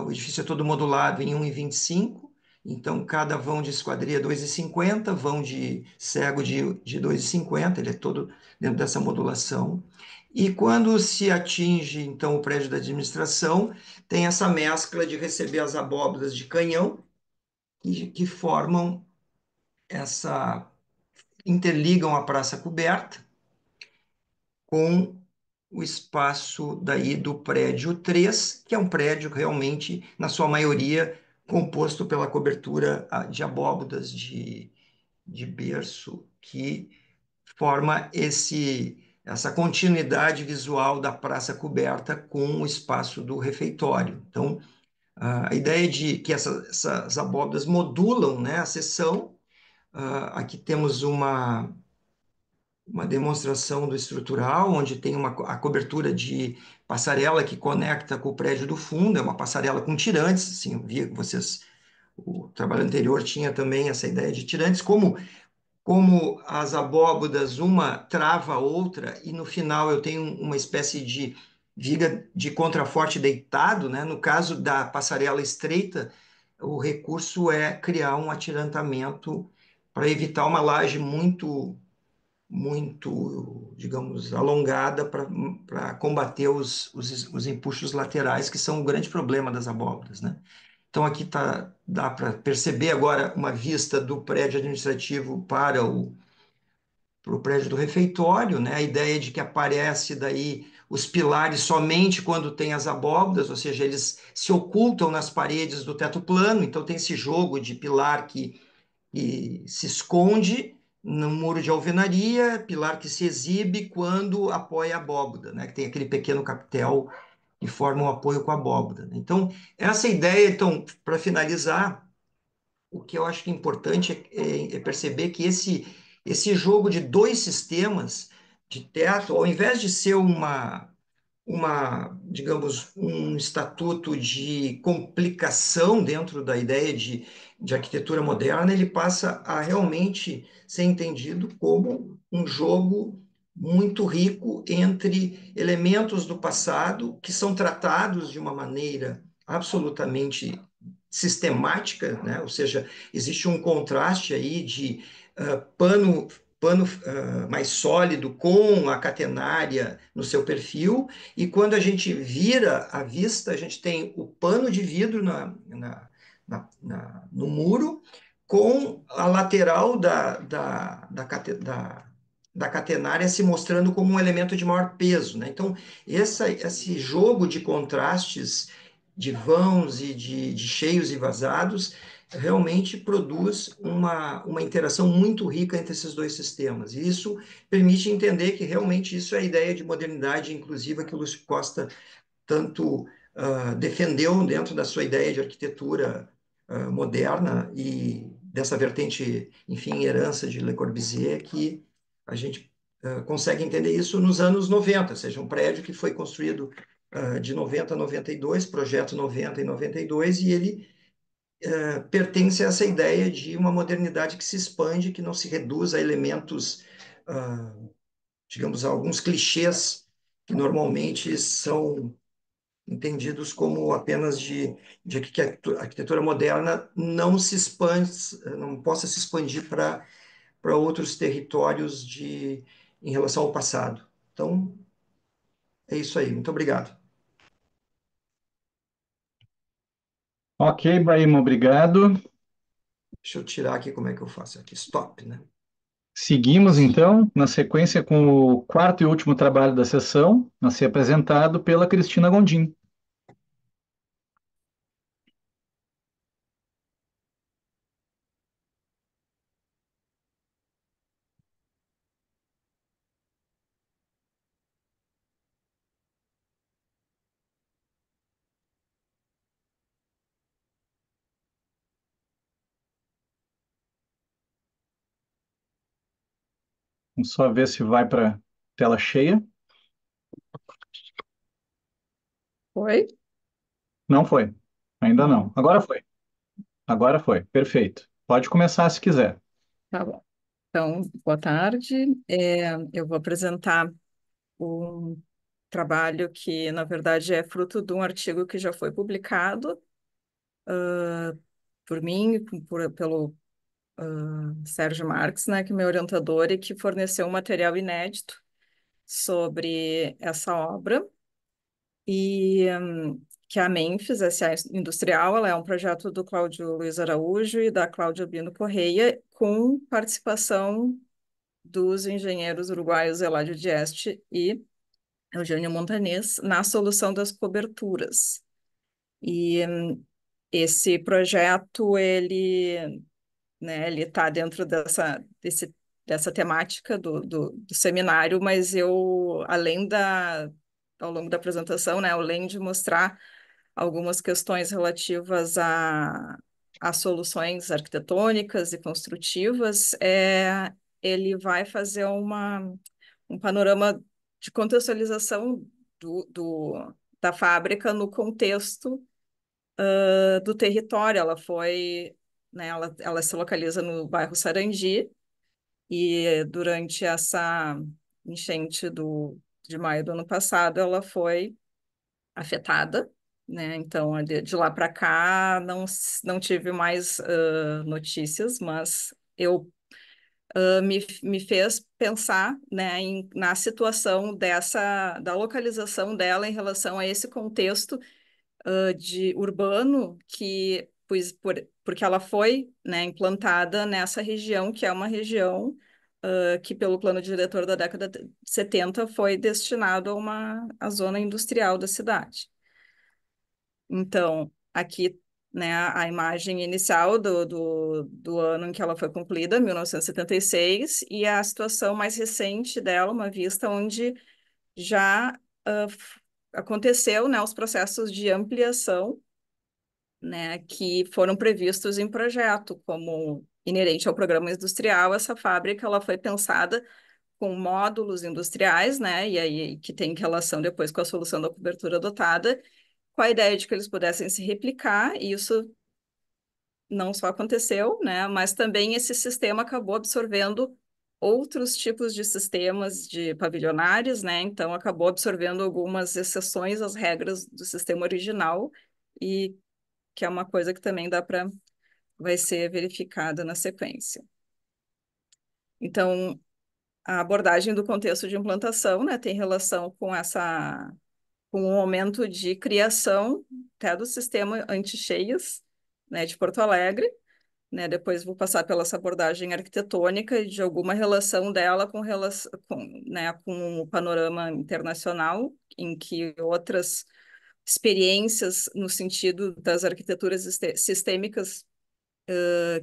O edifício é todo modulado em 1,25, então cada vão de esquadria é 2,50, vão de cego de 2,50, ele é todo dentro dessa modulação. E quando se atinge, então, o prédio da administração, tem essa mescla de receber as abóbadas de canhão, que formam interligam a praça coberta com o espaço daí do prédio 3, que é um prédio realmente, na sua maioria, composto pela cobertura de abóbadas de berço, que forma essa continuidade visual da praça coberta com o espaço do refeitório. Então, a ideia de que essas abóbadas modulam, né, a seção. Aqui temos uma demonstração do estrutural, onde tem a cobertura de passarela que conecta com o prédio do fundo, é uma passarela com tirantes, assim, eu via que o trabalho anterior tinha também essa ideia de tirantes, como as abóbadas, uma trava a outra, e no final eu tenho uma espécie de viga de contraforte deitado, né? No caso da passarela estreita, o recurso é criar um atirantamento para evitar uma laje muito, digamos, alongada para combater os empuxos laterais, que são o grande problema das abóboras, né? Então, aqui dá para perceber agora uma vista do prédio administrativo para o prédio do refeitório, né? A ideia de que aparece daí os pilares somente quando tem as abóbadas, ou seja, eles se ocultam nas paredes do teto plano, então tem esse jogo de pilar que se esconde no muro de alvenaria, pilar que se exibe quando apoia a abóbada, né? Que tem aquele pequeno capitel que forma um apoio com a abóbada. Então, essa ideia, então, para finalizar, o que eu acho que é importante é perceber que esse jogo de dois sistemas de teto, ao invés de ser digamos, um estatuto de complicação dentro da ideia de arquitetura moderna, ele passa a realmente ser entendido como um jogo muito rico entre elementos do passado que são tratados de uma maneira absolutamente sistemática, né? Ou seja, existe um contraste aí de pano mais sólido com a catenária no seu perfil, e quando a gente vira a vista, a gente tem o pano de vidro no muro, com a lateral da catenária se mostrando como um elemento de maior peso, né? Então, esse jogo de contrastes de vãos e de cheios e vazados realmente produz uma interação muito rica entre esses dois sistemas. E isso permite entender que realmente isso é a ideia de modernidade inclusiva que o Lúcio Costa tanto defendeu dentro da sua ideia de arquitetura moderna e dessa vertente, enfim, herança de Le Corbusier, que a gente consegue entender isso nos anos 90, ou seja, um prédio que foi construído de 90 a 92, projeto 90 e 92, e ele pertence a essa ideia de uma modernidade que se expande, que não se reduz a elementos, digamos, a alguns clichês que normalmente são entendidos como apenas de que a arquitetura moderna não se expande, não possa se expandir para outros territórios em relação ao passado. Então, é isso aí. Muito obrigado. Ok, Baima, obrigado. Deixa eu tirar aqui como é que eu faço aqui. Stop, né? Seguimos então, na sequência, com o quarto e último trabalho da sessão, a ser apresentado pela Cristina Gondim. Vamos só ver se vai para tela cheia. Foi? Não foi. Ainda não. Não. Agora foi. Agora foi. Perfeito. Pode começar se quiser. Tá bom. Então, boa tarde. Eu vou apresentar um trabalho que, na verdade, é fruto de um artigo que já foi publicado por mim, pelo Sérgio Marques, né, que é meu orientador e que forneceu um material inédito sobre essa obra. E que a Memphis, S.A. Industrial, ela é um projeto do Cláudio Luiz Araújo e da Cláudia Bino Correia, com participação dos engenheiros uruguaios Eládio Dieste e Eugênio Montanês na solução das coberturas. E esse projeto, ele está dentro dessa temática do seminário, mas ao longo da apresentação, né, além de mostrar algumas questões relativas a soluções arquitetônicas e construtivas, ele vai fazer um panorama de contextualização da fábrica no contexto do território. Ela se localiza no bairro Sarandi e durante essa enchente de maio do ano passado, ela foi afetada, né? Então, de lá para cá, não tive mais notícias, mas me fez pensar, né, na situação da localização dela em relação a esse contexto de urbano porque ela foi, né, implantada nessa região, que é uma região que, pelo plano diretor da década de 70, foi destinado a zona industrial da cidade. Então, aqui, né, a imagem inicial do ano em que ela foi concluída, 1976, e a situação mais recente dela, uma vista onde já aconteceu, né, os processos de ampliação, né, que foram previstos em projeto, como inerente ao programa industrial. Essa fábrica ela foi pensada com módulos industriais, né, e aí que tem relação depois com a solução da cobertura adotada, com a ideia de que eles pudessem se replicar, e isso não só aconteceu, né, mas também esse sistema acabou absorvendo outros tipos de sistemas de pavilionares, né, então acabou absorvendo algumas exceções às regras do sistema original, e que é uma coisa que também vai ser verificada na sequência. Então, a abordagem do contexto de implantação, né, tem relação com o momento de criação até do sistema anti-cheias, né, de Porto Alegre, né, depois vou passar pela essa abordagem arquitetônica e de alguma relação dela né, com o panorama internacional, em que outras experiências no sentido das arquiteturas sistêmicas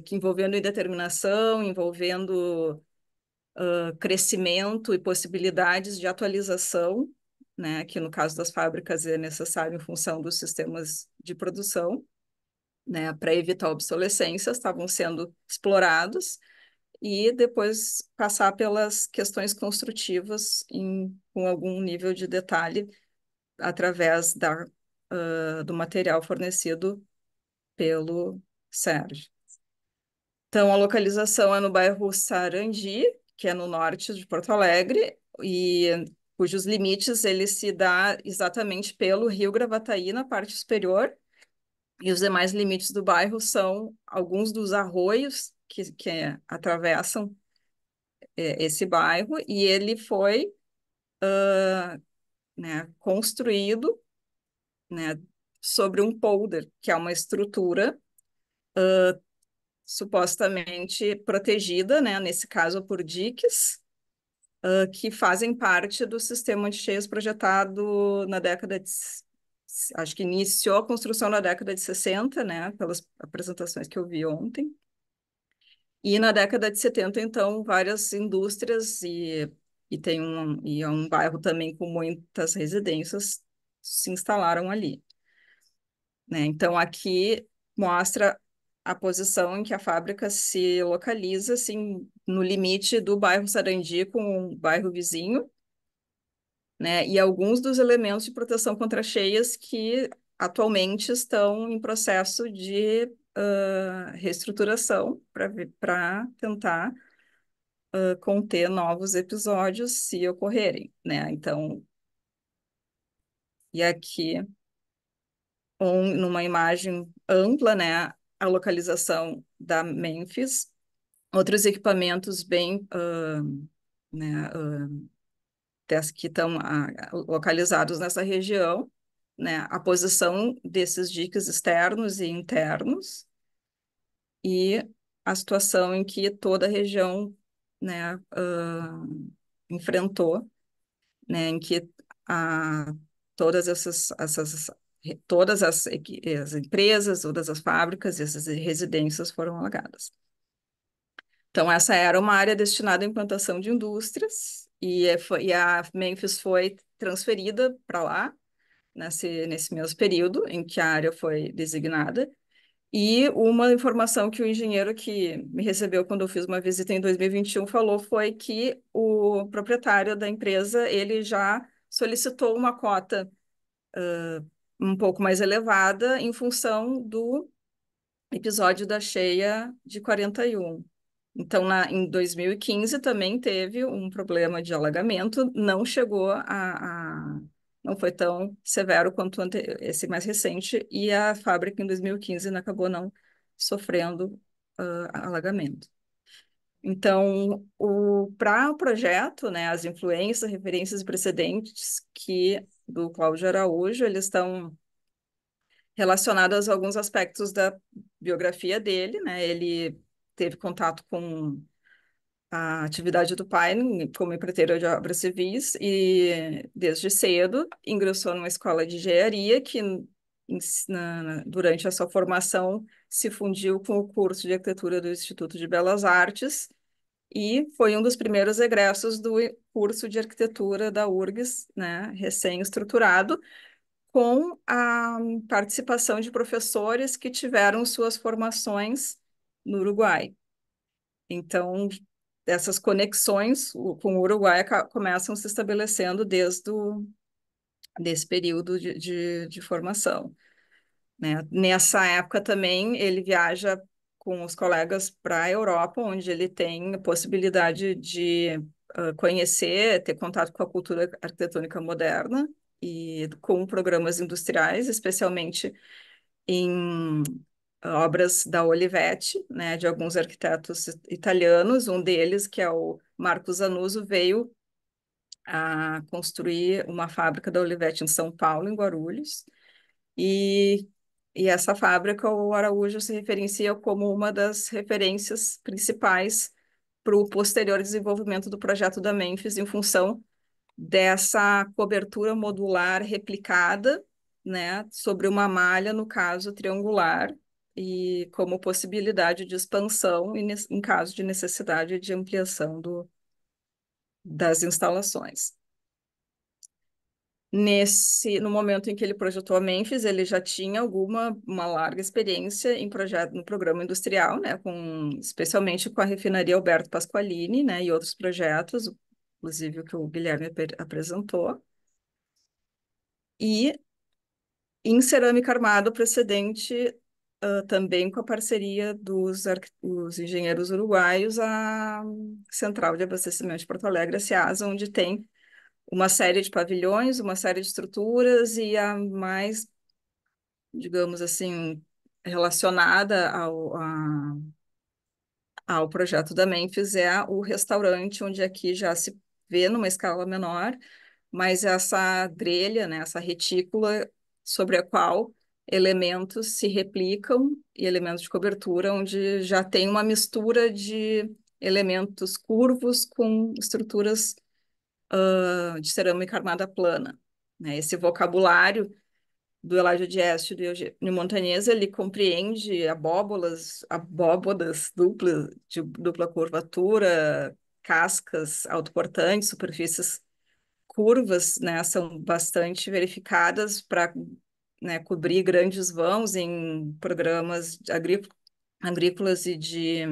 que envolvendo indeterminação, envolvendo crescimento e possibilidades de atualização, né, que no caso das fábricas é necessário em função dos sistemas de produção, né, para evitar obsolescências, estavam sendo explorados, e depois passar pelas questões construtivas com algum nível de detalhe através do material fornecido pelo Sérgio. Então, a localização é no bairro Sarandi, que é no norte de Porto Alegre, e cujos limites ele se dá exatamente pelo Rio Gravataí na parte superior, e os demais limites do bairro são alguns dos arroios que atravessam esse bairro, e ele foi né, construído, né, sobre um polder, que é uma estrutura supostamente protegida, né, nesse caso por diques, que fazem parte do sistema anti-cheias projetado na década de... Acho que iniciou a construção na década de 60, né, pelas apresentações que eu vi ontem. E na década de 70, então, várias indústrias e é um bairro também com muitas residências se instalaram ali, né? Então, aqui mostra a posição em que a fábrica se localiza, assim, no limite do bairro Sarandi com o bairro vizinho, né? E alguns dos elementos de proteção contra cheias que atualmente estão em processo de reestruturação para tentar conter novos episódios se ocorrerem, né? Então, e aqui, numa imagem ampla, né? A localização da Memphis, outros equipamentos bem, né? Que estão localizados nessa região, né? A posição desses diques externos e internos e a situação em que toda a região, né, enfrentou, né, em que a, todas todas as empresas, todas as fábricas e essas residências foram alagadas. Então, essa era uma área destinada à implantação de indústrias e a Memphis foi transferida para lá, nesse mesmo período em que a área foi designada. E uma informação que o engenheiro que me recebeu quando eu fiz uma visita em 2021 falou foi que o proprietário da empresa, ele já solicitou uma cota um pouco mais elevada em função do episódio da cheia de 41. Então, em 2015 também teve um problema de alagamento, não chegou não foi tão severo quanto esse mais recente, e a fábrica em 2015 acabou não sofrendo alagamento. Então, para o projeto, né, as influências, referências e precedentes do Cláudio Araújo, eles estão relacionados a alguns aspectos da biografia dele, né? Ele teve contato com a atividade do pai como empreiteiro de obras civis e, desde cedo, ingressou numa escola de engenharia que, durante a sua formação, se fundiu com o curso de arquitetura do Instituto de Belas Artes e foi um dos primeiros egressos do curso de arquitetura da URGS, né, recém-estruturado, com a participação de professores que tiveram suas formações no Uruguai. Então, essas conexões com o Uruguai começam se estabelecendo desse período de formação, né? Nessa época também ele viaja com os colegas para a Europa, onde ele tem a possibilidade de conhecer, ter contato com a cultura arquitetônica moderna e com programas industriais, especialmente em obras da Olivetti, né, de alguns arquitetos italianos. Um deles, que é o Marco Zanuso, veio a construir uma fábrica da Olivetti em São Paulo, em Guarulhos, e, e essa fábrica, o Araújo se referencia como uma das referências principais para o posterior desenvolvimento do projeto da Memphis, em função dessa cobertura modular replicada, né, sobre uma malha, no caso triangular, e como possibilidade de expansão em caso de necessidade de ampliação das instalações. No momento em que ele projetou a Memphis, ele já tinha uma larga experiência no programa industrial, né, especialmente com a refinaria Alberto Pasqualini, né, e outros projetos, inclusive o que o Guilherme apresentou. E em cerâmica armada, o precedente também com a parceria dos engenheiros uruguaios, a Central de Abastecimento de Porto Alegre, a CEASA, onde tem uma série de pavilhões, uma série de estruturas e a mais, digamos assim, relacionada ao projeto da Memphis é o restaurante, onde aqui já se vê numa escala menor, mas essa grelha, né, essa retícula sobre a qual elementos se replicam e elementos de cobertura, onde já tem uma mistura de elementos curvos com estruturas de cerâmica armada plana, né? Esse vocabulário do Elijah Dieste e do Eugênio Montanhês, ele compreende abóbodas de dupla curvatura, cascas autoportantes, superfícies curvas, né, são bastante verificadas para, né, cobrir grandes vãos em programas agrícolas agrícolas e de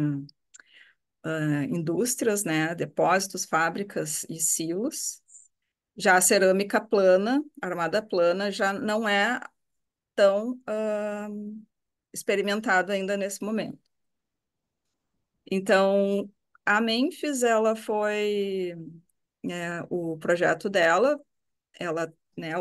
indústrias, né, depósitos, fábricas e silos. Já a cerâmica plana, armada plana, já não é tão experimentado ainda nesse momento. Então, a Memphis, ela foi, o projeto dela, ela, né,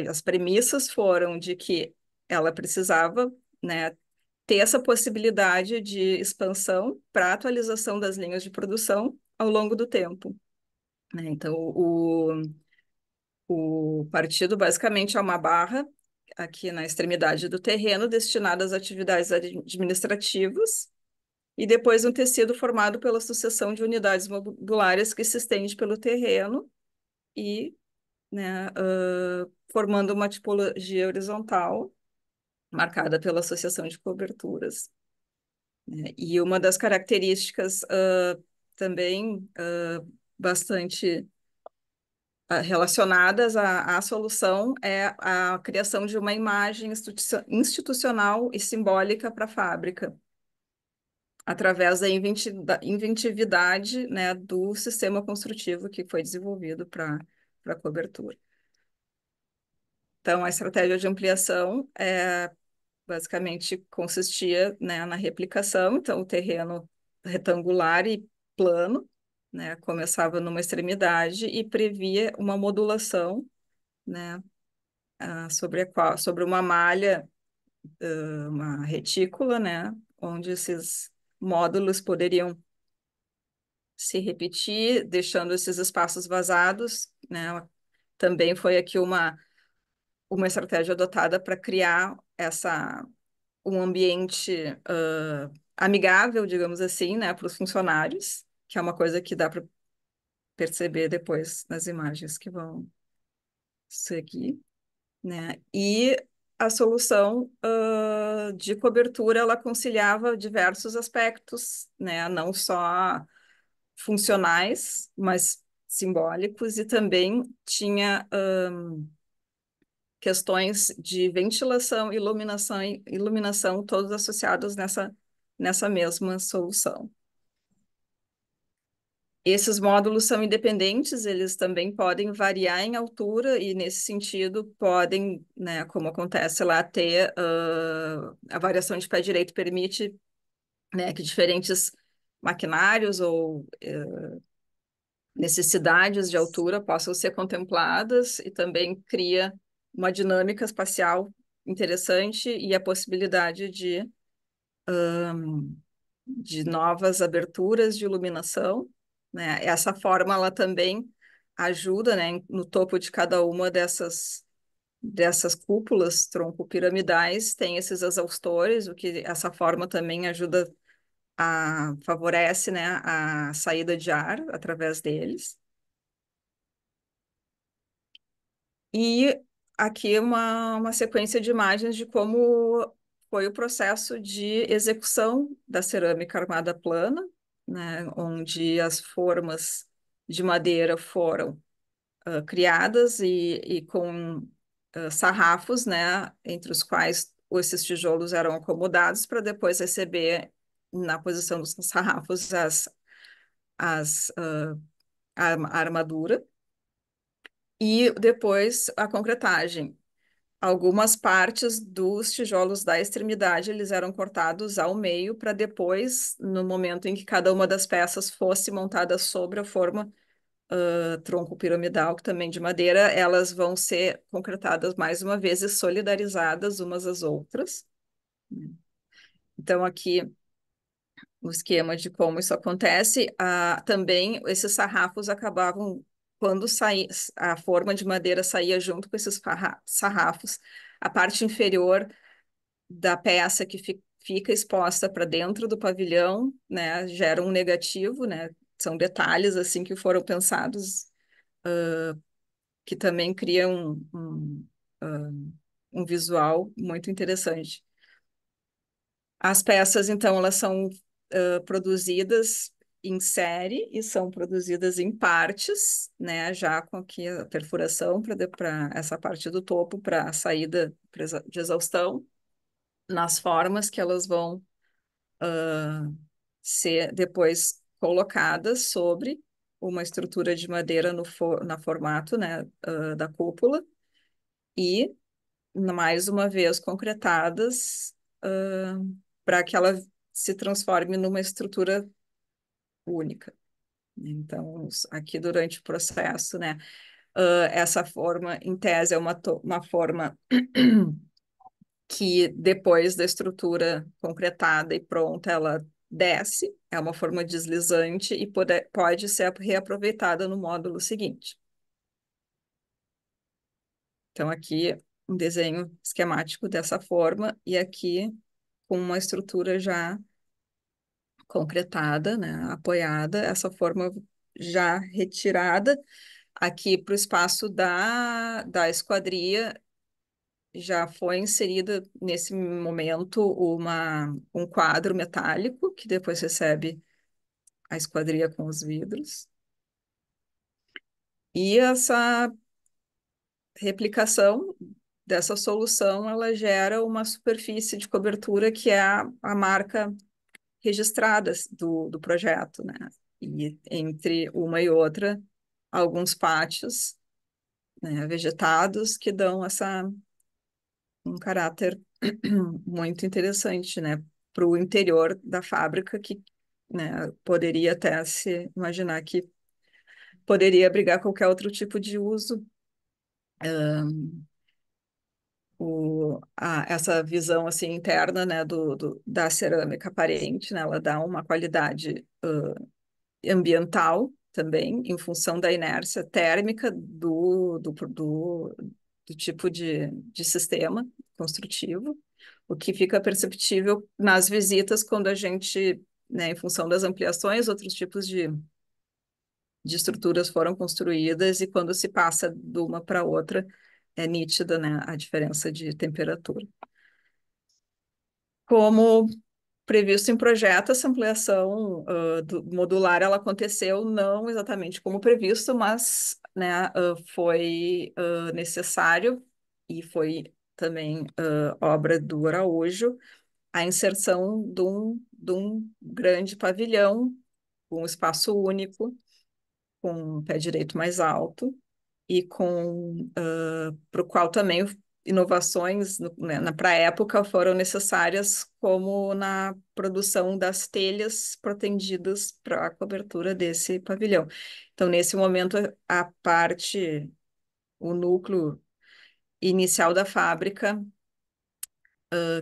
as premissas foram de que ela precisava, né, ter essa possibilidade de expansão para atualização das linhas de produção ao longo do tempo, né? Então, o partido basicamente é uma barra aqui na extremidade do terreno destinada às atividades administrativas e depois um tecido formado pela sucessão de unidades modulares que se estende pelo terreno e, né, formando uma tipologia horizontal marcada pela associação de coberturas, né? E uma das características também bastante relacionadas à solução é a criação de uma imagem institucional e simbólica para a fábrica, através da inventividade, né, do sistema construtivo que foi desenvolvido para a cobertura. Então, a estratégia de ampliação basicamente consistia, né, na replicação, então o terreno retangular e plano, né, começava numa extremidade e previa uma modulação, né, sobre uma malha, uma retícula, né, onde esses módulos poderiam se repetir, deixando esses espaços vazados, né. Também foi aqui uma estratégia adotada para criar um ambiente amigável, digamos assim, né, para os funcionários, que é uma coisa que dá para perceber depois nas imagens que vão seguir, né? E a solução de cobertura, ela conciliava diversos aspectos, né? Não só funcionais, mas simbólicos, e também tinha questões de ventilação, iluminação, todos associados nessa mesma solução. Esses módulos são independentes, eles também podem variar em altura e, nesse sentido, podem, né, como acontece lá, ter a variação de pé direito permite, né, que diferentes maquinários ou necessidades de altura possam ser contempladas e também cria uma dinâmica espacial interessante e a possibilidade de novas aberturas de iluminação, né? Essa forma ela também ajuda, né, no topo de cada uma dessas cúpulas tronco-piramidais tem esses exaustores, o que essa forma também favorece, né, a saída de ar através deles. E aqui uma sequência de imagens de como foi o processo de execução da cerâmica armada plana, né, onde as formas de madeira foram criadas e com sarrafos, né, entre os quais esses tijolos eram acomodados para depois receber na posição dos sarrafos a armadura e depois a concretagem. Algumas partes dos tijolos da extremidade eles eram cortados ao meio para depois, no momento em que cada uma das peças fosse montada sobre a forma tronco piramidal, que também de madeira, elas vão ser concretadas mais uma vez e solidarizadas umas às outras. Então, aqui o esquema de como isso acontece, também esses sarrafos acabavam, quando a forma de madeira saía junto com esses sarrafos, a parte inferior da peça que fica exposta para dentro do pavilhão, né, gera um negativo, né, são detalhes assim que foram pensados, que também criam um visual muito interessante. As peças, então, elas são produzidas em série e são produzidas em partes, né, já com aqui a perfuração para essa parte do topo para a saída de exaustão. nas formas que elas vão ser depois colocadas sobre uma estrutura de madeira na formato, né, da cúpula e, mais uma vez, concretadas para que ela se transforme numa estrutura única. Então, aqui durante o processo, né, essa forma, em tese, é uma forma que depois da estrutura concretada e pronta, ela desce, é uma forma deslizante e pode ser reaproveitada no módulo seguinte. Então, aqui um desenho esquemático dessa forma e aqui com uma estrutura já concretada, né, apoiada, essa forma já retirada aqui para o espaço da esquadria. Já foi inserida nesse momento um quadro metálico que depois recebe a esquadria com os vidros. E essa replicação dessa solução, ela gera uma superfície de cobertura que é a marca registrada do projeto, né? E entre uma e outra, alguns pátios, né, vegetados que dão um caráter muito interessante, né, para o interior da fábrica, que, né, poderia até se imaginar que poderia abrigar qualquer outro tipo de uso. Essa visão assim interna, né, da cerâmica aparente, né, ela dá uma qualidade ambiental também, em função da inércia térmica do tipo de sistema construtivo, o que fica perceptível nas visitas quando a gente, né, em função das ampliações, outros tipos de estruturas foram construídas e quando se passa de uma para outra, é nítida, né, a diferença de temperatura. Como previsto em projeto, essa ampliação modular ela aconteceu não exatamente como previsto, mas, né, foi necessário e foi também obra do Araújo a inserção de um grande pavilhão com um espaço único, com um pé direito mais alto e para o qual também inovações né, para a época foram necessárias, como na produção das telhas protendidas para a cobertura desse pavilhão. Então, nesse momento, o núcleo inicial da fábrica,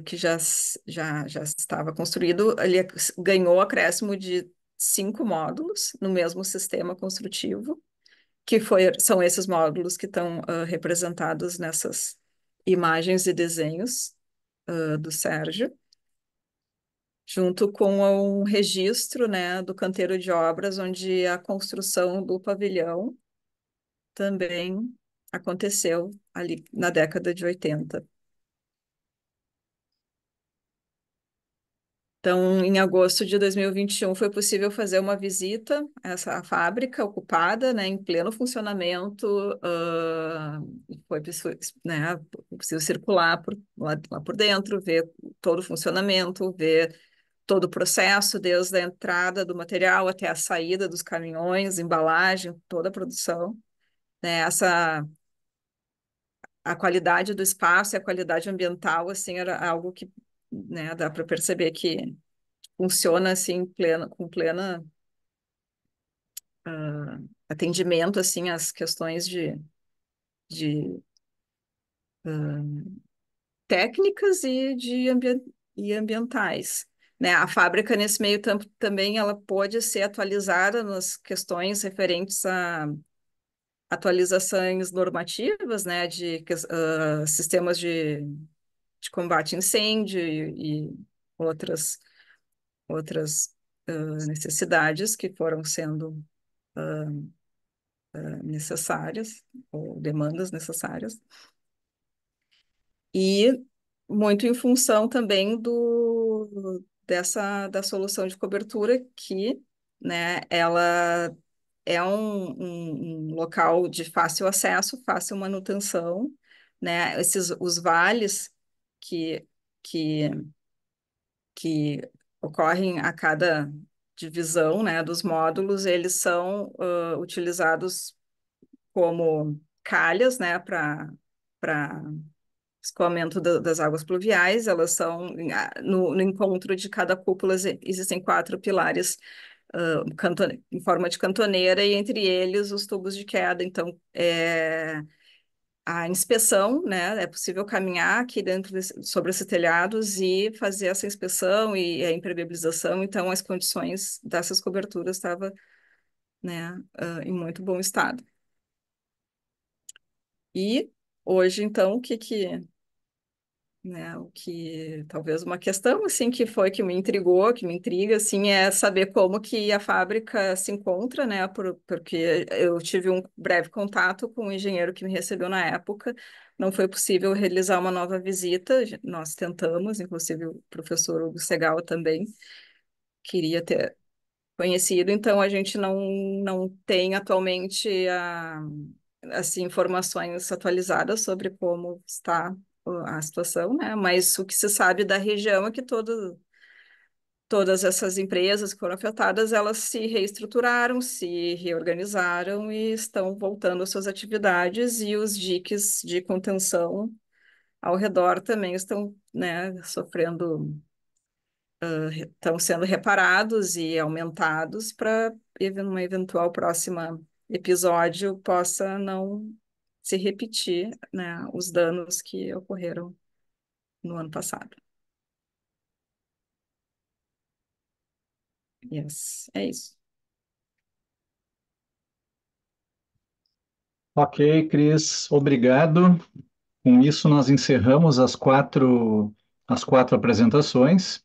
que já estava construído, ele ganhou acréscimo de 5 módulos no mesmo sistema construtivo, são esses módulos que estão representados nessas imagens e desenhos do Sérgio, junto com um registro, né, do canteiro de obras, onde a construção do pavilhão também aconteceu ali na década de 80. Então, em agosto de 2021, foi possível fazer uma visita a essa fábrica ocupada, né, em pleno funcionamento. Foi né, possível circular lá por dentro, ver todo o funcionamento, ver todo o processo, desde a entrada do material até a saída dos caminhões, embalagem, toda a produção. Né, a qualidade do espaço e a qualidade ambiental, assim, era algo que, né, dá para perceber que funciona assim com plena atendimento assim às questões de técnicas e ambientais. Né? A fábrica, nesse meio tempo, também ela pode ser atualizada nas questões referentes a atualizações normativas, né, de sistemas de combate a incêndio e outras necessidades que foram sendo necessárias, ou demandas necessárias, e muito em função também da solução de cobertura que, né, ela é um local de fácil acesso, fácil manutenção, né, os vales que que ocorrem a cada divisão, né, dos módulos, eles são utilizados como calhas, né, para escoamento das águas pluviais. Elas são no encontro de cada cúpula existem 4 pilares em forma de cantoneira, e entre eles os tubos de queda. Então, a inspeção, né? É possível caminhar aqui sobre esses telhados e fazer essa inspeção e a impermeabilização. Então, as condições dessas coberturas estavam, né, em muito bom estado. E hoje, então, o que talvez uma questão assim que me intrigou, que me intriga assim, é saber como que a fábrica se encontra, né? Porque eu tive um breve contato com o engenheiro que me recebeu na época. Não foi possível realizar uma nova visita. Nós tentamos, inclusive o professor Hugo Segal também queria ter conhecido. Então a gente não tem atualmente assim, informações atualizadas sobre como está a situação, né? Mas o que se sabe da região é que todas essas empresas que foram afetadas, elas se reestruturaram, se reorganizaram e estão voltando às suas atividades, e os diques de contenção ao redor também estão, né, estão sendo reparados e aumentados para uma eventual próxima episódio possa não se repetir, né, os danos que ocorreram no ano passado. Yes, é isso. Ok, Cris, obrigado. Com isso, nós encerramos as quatro apresentações.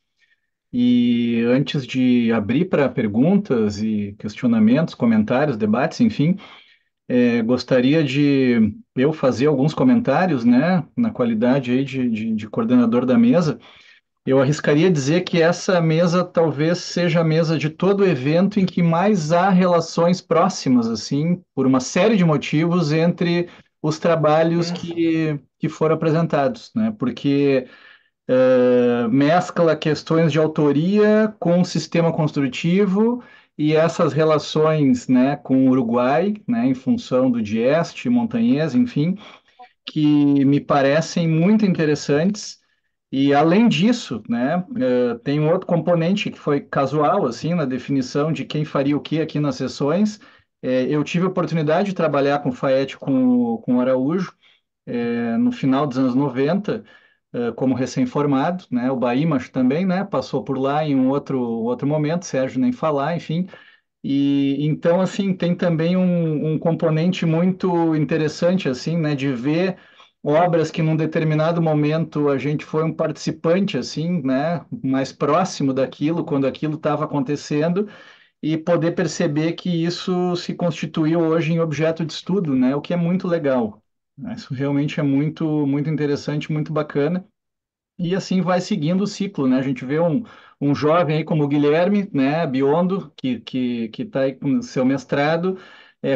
E antes de abrir para perguntas e questionamentos, comentários, debates, enfim, gostaria de eu fazer alguns comentários, né, na qualidade aí de coordenador da mesa. Eu arriscaria dizer que essa mesa talvez seja a mesa de todo o evento em que mais há relações próximas, assim, por uma série de motivos entre os trabalhos que foram apresentados, né? Porque mescla questões de autoria com o sistema construtivo e essas relações, né, com o Uruguai, né, em função do Dieste, Montanhês, enfim, que me parecem muito interessantes. E além disso, né, tem um outro componente que foi casual, assim, na definição de quem faria o que aqui nas sessões. Eu tive a oportunidade de trabalhar com o Faete, com o Araújo, no final dos anos 90, como recém-formado, né? O Baímas também, né? Passou por lá em um outro momento, Sérgio nem falar, enfim. E então, assim, tem também um componente muito interessante, assim, né? De ver obras que num determinado momento a gente foi um participante, assim, né? Mais próximo daquilo, quando aquilo estava acontecendo, e poder perceber que isso se constituiu hoje em objeto de estudo, né? O que é muito legal. Isso realmente é muito interessante, muito bacana. E assim vai seguindo o ciclo, né? A gente vê um jovem aí como o Guilherme, né, biondo, que está aí com seu mestrado,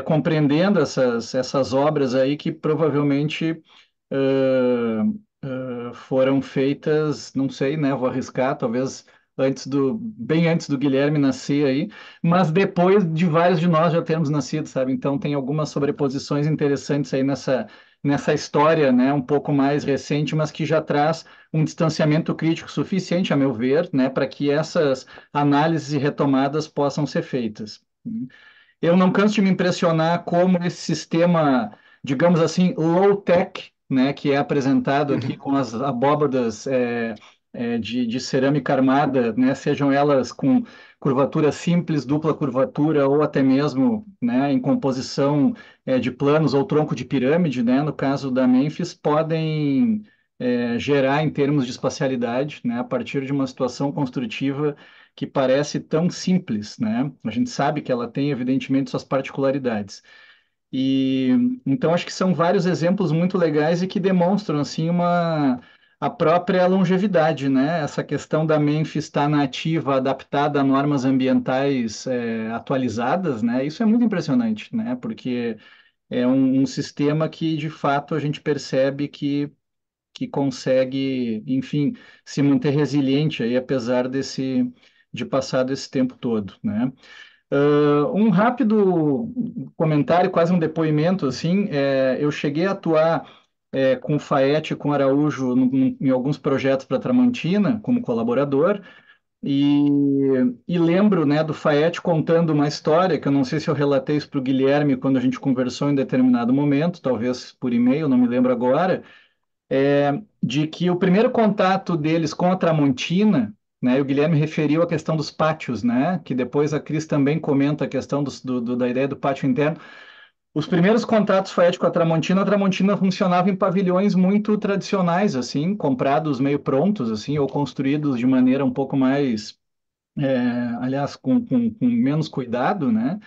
compreendendo essas obras aí que provavelmente foram feitas, não sei, né? Vou arriscar, talvez bem antes do Guilherme nascer aí, mas depois de vários de nós já termos nascido, sabe? Então tem algumas sobreposições interessantes aí nessa história, né? Um pouco mais recente, mas que já traz um distanciamento crítico suficiente, a meu ver, né? Para que essas análises e retomadas possam ser feitas. Eu não canso de me impressionar como esse sistema, digamos assim, low-tech, né, que é apresentado aqui com as abóbadas de cerâmica armada, né, sejam elas com curvatura simples, dupla curvatura ou até mesmo, né, em composição de planos ou tronco de pirâmide, né, no caso da Memphis, podem gerar em termos de espacialidade, né, a partir de uma situação construtiva que parece tão simples, né? A gente sabe que ela tem, evidentemente, suas particularidades. E então acho que são vários exemplos muito legais e que demonstram assim a própria longevidade, né? Essa questão da Memphis estar na ativa, adaptada a normas ambientais atualizadas, né? Isso é muito impressionante, né? Porque é um sistema que de fato a gente percebe que que consegue, enfim, se manter resiliente aí, apesar de passar desse tempo todo, né? Um rápido comentário, quase um depoimento, assim, eu cheguei a atuar com o Faete e com o Araújo em alguns projetos para Tramontina, como colaborador, e lembro, né, do Faete contando uma história, que eu não sei se eu relatei isso para o Guilherme quando a gente conversou em determinado momento, talvez por e-mail, não me lembro agora, de que o primeiro contato deles com a Tramontina, né, o Guilherme referiu a questão dos pátios, né, que depois a Cris também comenta a questão da ideia do pátio interno. Os primeiros contatos foi com a Tramontina funcionava em pavilhões muito tradicionais, assim, comprados meio prontos, assim, ou construídos de maneira um pouco mais, aliás, com menos cuidado, né?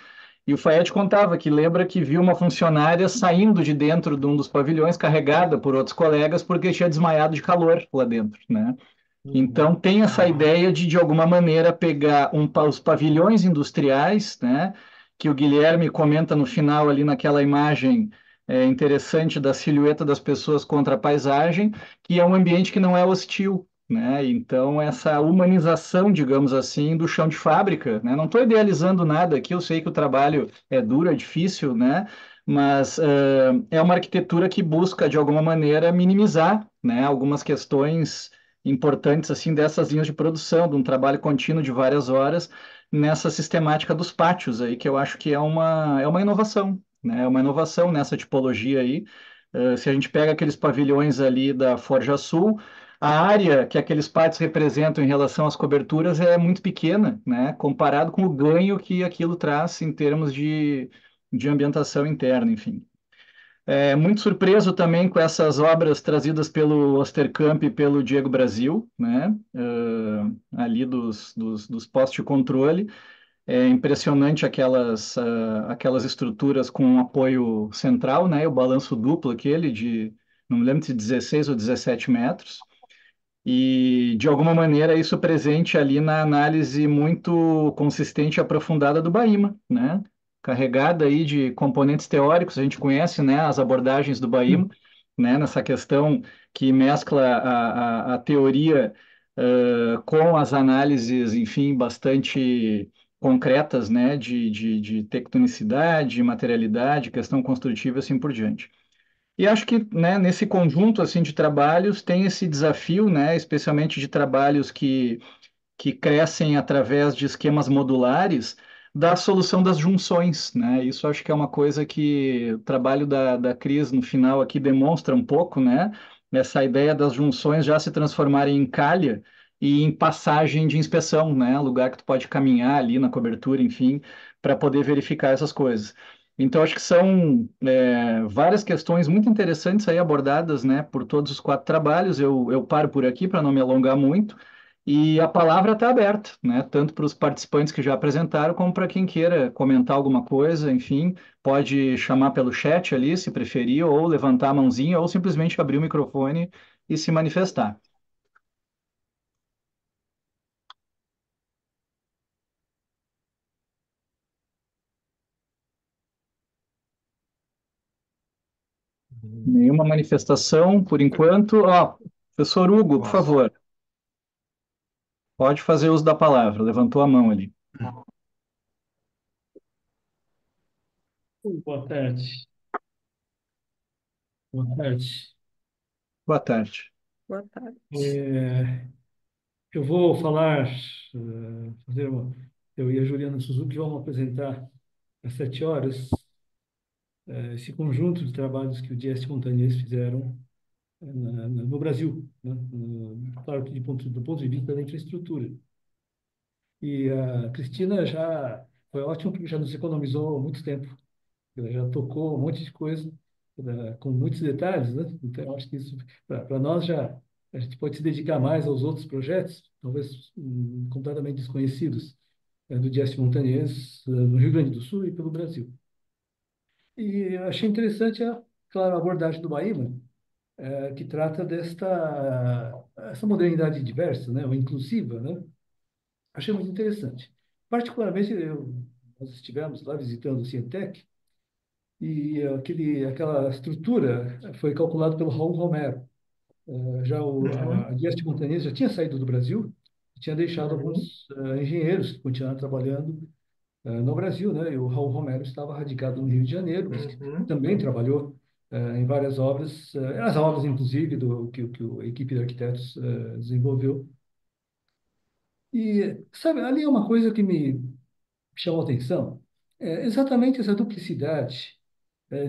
E o Faete contava que lembra que viu uma funcionária saindo de dentro de um dos pavilhões, carregada por outros colegas, porque tinha desmaiado de calor lá dentro, né? Então, tem essa ideia de alguma maneira, pegar os pavilhões industriais, né, que o Guilherme comenta no final, ali naquela imagem interessante da silhueta das pessoas contra a paisagem, que é um ambiente que não é hostil. Né? Então, essa humanização, digamos assim, do chão de fábrica, né? Não estou idealizando nada aqui, eu sei que o trabalho é duro, é difícil, né? Mas é uma arquitetura que busca, de alguma maneira, minimizar, né, algumas questões importantes assim dessas linhas de produção, de um trabalho contínuo de várias horas nessa sistemática dos pátios aí, que eu acho que é uma inovação, né? É uma inovação nessa tipologia aí. Se a gente pega aqueles pavilhões ali da Forja Sul, a área que aqueles pátios representam em relação às coberturas é muito pequena, né? Comparado com o ganho que aquilo traz em termos de ambientação interna, enfim. Muito surpreso também com essas obras trazidas pelo Osterkamp e pelo Diego Brasil, né? Ali dos postos de controle. É impressionante aquelas estruturas com um apoio central, né? O balanço duplo aquele não me lembro se 16 ou 17 metros. E, de alguma maneira, isso presente ali na análise muito consistente e aprofundada do Bahia, né? Carregada aí de componentes teóricos, a gente conhece, né, as abordagens do Bahia, né, nessa questão que mescla a teoria com as análises, enfim, bastante concretas, né, de tectonicidade, materialidade, questão construtiva e assim por diante. E acho que, né, nesse conjunto assim de trabalhos tem esse desafio, né, especialmente de trabalhos que crescem através de esquemas modulares, da solução das junções, né? Isso acho que é uma coisa que o trabalho da Cris no final aqui demonstra um pouco, né? Essa ideia das junções já se transformarem em calha e em passagem de inspeção, né? Lugar que tu pode caminhar ali na cobertura, enfim, para poder verificar essas coisas. Então, acho que são várias questões muito interessantes aí abordadas, né, por todos os quatro trabalhos. Eu paro por aqui para não me alongar muito. E a palavra está aberta, né? Tanto para os participantes que já apresentaram, como para quem queira comentar alguma coisa, enfim, pode chamar pelo chat ali, se preferir, ou levantar a mãozinha, ou simplesmente abrir o microfone e se manifestar. Nenhuma manifestação por enquanto. Ó, professor Hugo, por favor, pode fazer uso da palavra. Levantou a mão ali. Boa tarde. Boa tarde. Boa tarde. Boa tarde. Eu vou falar, eu e a Juliana Suzuki vamos apresentar às 7 horas esse conjunto de trabalhos que o Dieste Montagnês fizeram no Brasil, né? Claro que do ponto de vista da infraestrutura. E a Cristina já foi ótimo porque já nos economizou muito tempo. Ela já tocou um monte de coisa, com muitos detalhes, né? Então, eu acho que isso, para nós, já a gente pode se dedicar mais aos outros projetos, talvez completamente desconhecidos, do Dieste Montagnês, no Rio Grande do Sul e pelo Brasil. E eu achei interessante, claro, a abordagem do Bahia, que trata essa modernidade diversa, né? Ou inclusiva, né? Achei muito interessante. Particularmente, nós estivemos lá visitando o Cientec, e aquela estrutura foi calculada pelo Raul Romero, A Dieste Montanhês já tinha saído do Brasil, tinha deixado Uhum. alguns engenheiros que continuaram trabalhando no Brasil, né? E o Raul Romero estava radicado no Rio de Janeiro, mas que Uhum. também trabalhou em várias obras, as obras, inclusive, que a equipe de arquitetos desenvolveu. E, sabe, ali é uma coisa que me chamou a atenção, exatamente essa duplicidade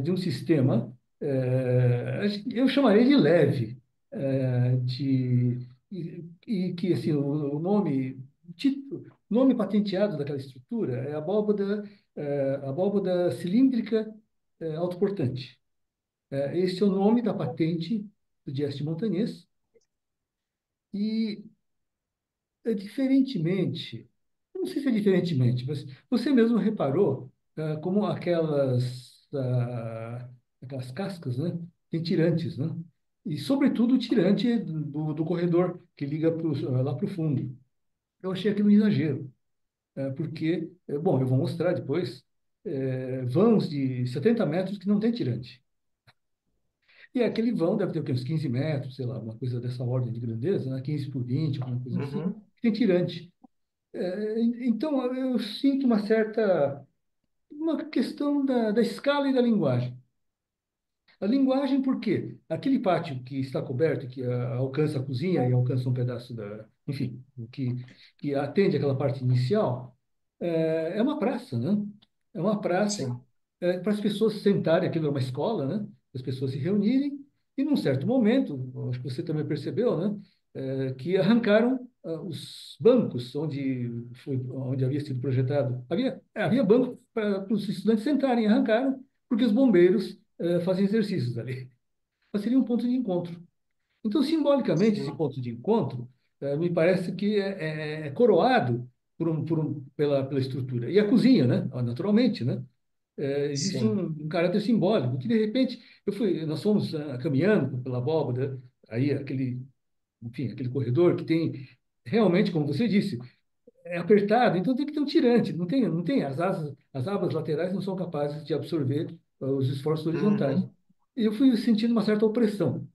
de um sistema, eu chamaria de leve, e que assim, o nome patenteado daquela estrutura é abóboda cilíndrica autoportante. Esse é o nome da patente do Dieste Montanhês. E, diferentemente, não sei se é diferentemente, mas você mesmo reparou como aquelas cascas, né, têm tirantes, né? E, sobretudo, o tirante do corredor que liga lá para o fundo. Eu achei aquilo um exagero, porque, bom, eu vou mostrar depois, vãos de 70 metros que não tem tirante. E aquele vão deve ter o quê? Uns 15 metros, sei lá, uma coisa dessa ordem de grandeza, né? 15 por 20, alguma coisa assim, Uhum. tem tirante. Então, eu sinto uma questão da escala e da linguagem. A linguagem, por quê? Aquele pátio que está coberto, que alcança a cozinha e alcança um pedaço enfim, que atende aquela parte inicial, é uma praça, né? É uma praça Sim. para as pessoas sentarem, aquilo é uma escola, né? As pessoas se reunirem e, num certo momento, acho que você também percebeu, né? Que arrancaram os bancos onde havia sido projetado. Havia banco para os estudantes sentarem, arrancaram, porque os bombeiros fazem exercícios ali. Mas seria um ponto de encontro. Então, simbolicamente, esse Sim. ponto de encontro me parece que é coroado pela estrutura. E a cozinha, né? Naturalmente, né? Existe Sim. um caráter simbólico, que de repente nós fomos caminhando pela abóbada, aí enfim, aquele corredor que tem realmente, como você disse, é apertado, então tem que ter um tirante, não tem as abas laterais não são capazes de absorver os esforços horizontais. Uhum. E eu fui sentindo uma certa opressão,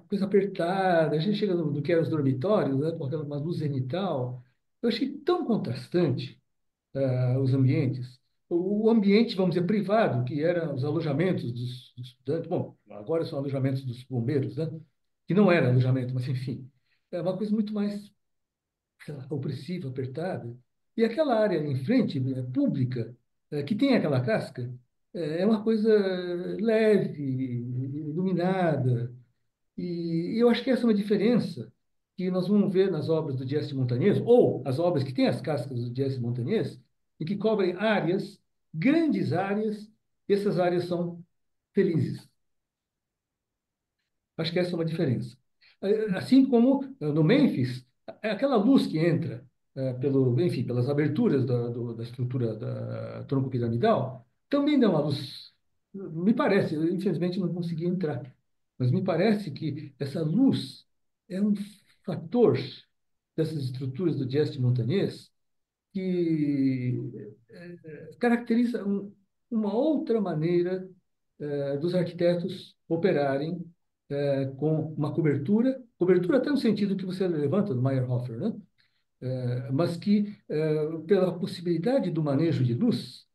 coisa apertada, a gente chega no que eram os dormitórios, né, com aquela uma luz zenital, eu achei tão contrastante os ambientes. O ambiente, vamos dizer, privado, que eram os alojamentos dos estudantes, bom, agora são alojamentos dos bombeiros, né? Que não era alojamento, mas enfim, é uma coisa muito mais, sei lá, opressiva, apertada. E aquela área em frente, pública, que tem aquela casca, é uma coisa leve, iluminada, e eu acho que essa é uma diferença que nós vamos ver nas obras do Dieste Montanhês, ou as obras que têm as cascas do Dieste Montanhês, e que cobrem áreas, grandes áreas, e essas áreas são felizes. Acho que essa é uma diferença. Assim como no Memphis, é aquela luz que entra enfim, pelas aberturas da estrutura da tronco piramidal, também dá uma luz. Me parece, eu, infelizmente não consegui entrar, mas me parece que essa luz é um fator dessas estruturas do Dieste montanhês que caracteriza uma outra maneira dos arquitetos operarem com uma cobertura até no sentido que você levanta do Meyerhofer, né? Mas que, pela possibilidade do manejo de luz,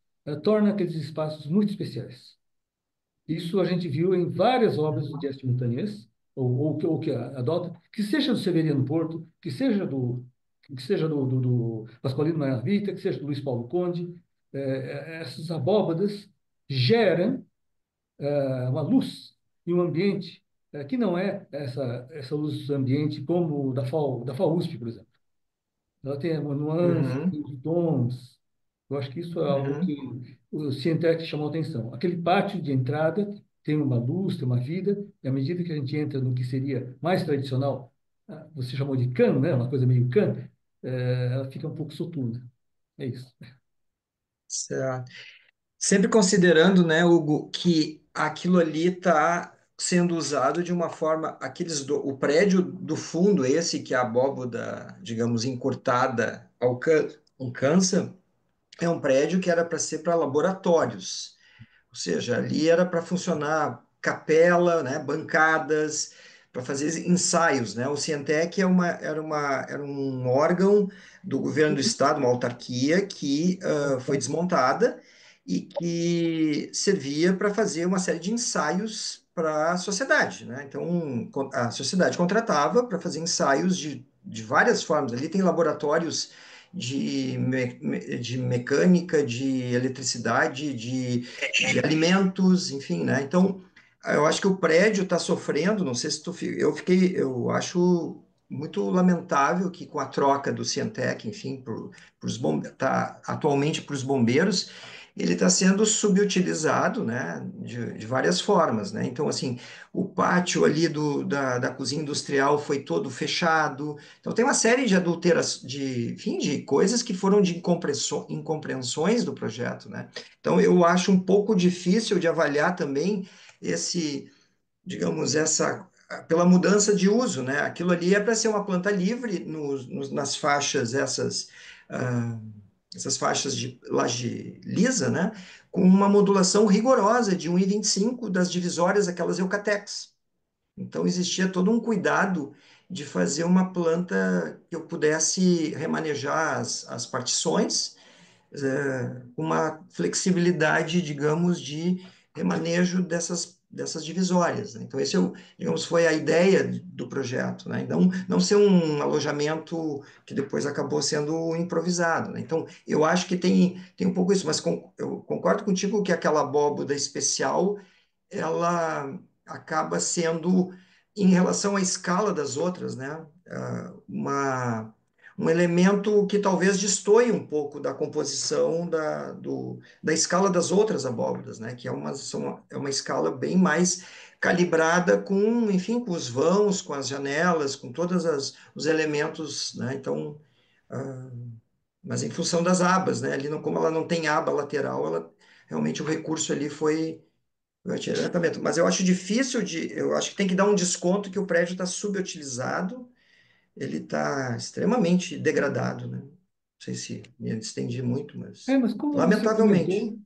torna aqueles espaços muito especiais. Isso a gente viu em várias obras do Dias Montanhês, ou que adota, que seja do Severiano Porto, que seja do Pasqualino Maria Vita, que seja do Luiz Paulo Conde, essas abóbadas geram uma luz e um ambiente que não é essa luz ambiente como da FAU USP, por exemplo. Ela tem uma nuance, Uhum. tem os tons. Eu acho que isso é algo Uhum. que o Cientec chamou atenção. Aquele pátio de entrada tem uma luz, tem uma vida, e à medida que a gente entra no que seria mais tradicional, você chamou de cano, né? Uma coisa meio cano, ela fica um pouco soturna. É isso. Certo. Sempre considerando, né, Hugo, que aquilo ali está sendo usado de uma forma, o prédio do fundo, esse que a abóboda, digamos, encurtada alcança, é um prédio que era para ser para laboratórios. Ou seja, ali era para funcionar capela, né, bancadas, para fazer ensaios, né? O Cientec era um órgão do governo do estado, uma autarquia que foi desmontada e que servia para fazer uma série de ensaios para a sociedade, né? Então, a sociedade contratava para fazer ensaios de várias formas. Ali tem laboratórios de mecânica, de eletricidade, de alimentos, enfim, né? Então, eu acho que o prédio está sofrendo, não sei se eu acho muito lamentável que com a troca do Cientec, enfim, atualmente para os bombeiros, ele está sendo subutilizado, né, de várias formas, né? Então, assim, o pátio ali da cozinha industrial foi todo fechado. Então, tem uma série de enfim, de coisas que foram de incompreensões do projeto, né? Então, eu acho um pouco difícil de avaliar também esse, digamos, pela mudança de uso, né? Aquilo ali é para ser uma planta livre nas faixas, ah, essas faixas de laje lisa, né? Com uma modulação rigorosa de 1,25 das divisórias, aquelas Eucatex. Então, existia todo um cuidado de fazer uma planta que eu pudesse remanejar as partições, uma flexibilidade, digamos, de remanejo dessas divisórias, né? Então, digamos, foi a ideia do projeto, né? Então, não ser um alojamento que depois acabou sendo improvisado, né? Então, eu acho que tem um pouco isso, mas eu concordo contigo que aquela abóboda especial ela acaba sendo, em relação à escala das outras, né, um elemento que talvez destoie um pouco da composição da escala das outras abóbodas, né, que é uma escala bem mais calibrada com, enfim, com os vãos, com as janelas, com todos os elementos, né, então, ah, mas em função das abas, né, ali como ela não tem aba lateral, realmente o recurso ali foi tratamento. Mas eu acho difícil eu acho que tem que dar um desconto que o prédio está subutilizado, ele está extremamente degradado, né? Não sei se me estendi muito, mas Mas como você lamentavelmente.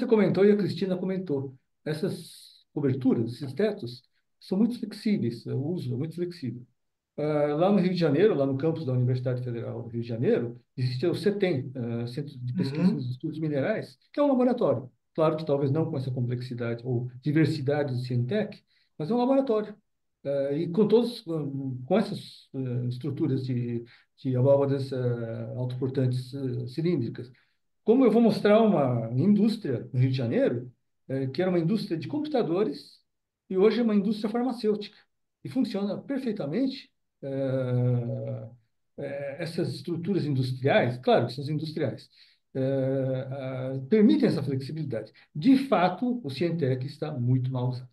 comentou, e a Cristina comentou, essas coberturas, esses tetos, são muito flexíveis, o uso é muito flexível. Lá no Rio de Janeiro, lá no campus da Universidade Federal do Rio de Janeiro, existe o CETEM, Centro de Pesquisa Uhum. e Estudos Minerais, que é um laboratório. Claro que talvez não com essa complexidade ou diversidade do Cientec, mas é um laboratório. E com essas estruturas de abóbadas autoportantes cilíndricas. Como eu vou mostrar uma indústria no Rio de Janeiro, que era uma indústria de computadores e hoje é uma indústria farmacêutica. E funciona perfeitamente. Essas estruturas industriais, claro que são industriais, permitem essa flexibilidade. De fato, o Cientec está muito mal usado.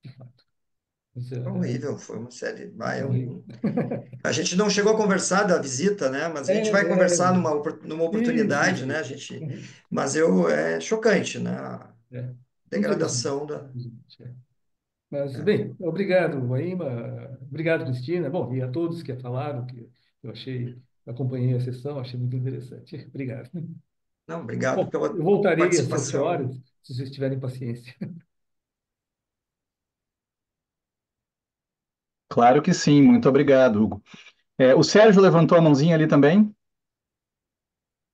De fato. Mas, Horrível, foi uma série. é horrível. A gente não chegou a conversar da visita, né? Mas a gente vai É, conversar numa isso, oportunidade, isso, né? isso. Mas é chocante, né? A É, infelizmente. degradação Infelizmente, é. Mas, é. bem, obrigado, Aima. Obrigado, Cristina. Bom, e a todos que falaram, que acompanhei a sessão, achei muito interessante. Obrigado. Não, obrigado Bom, pela eu voltarei às 7 participação. horas, se vocês tiverem paciência. Claro que sim, muito obrigado, Hugo. O Sérgio levantou a mãozinha ali também.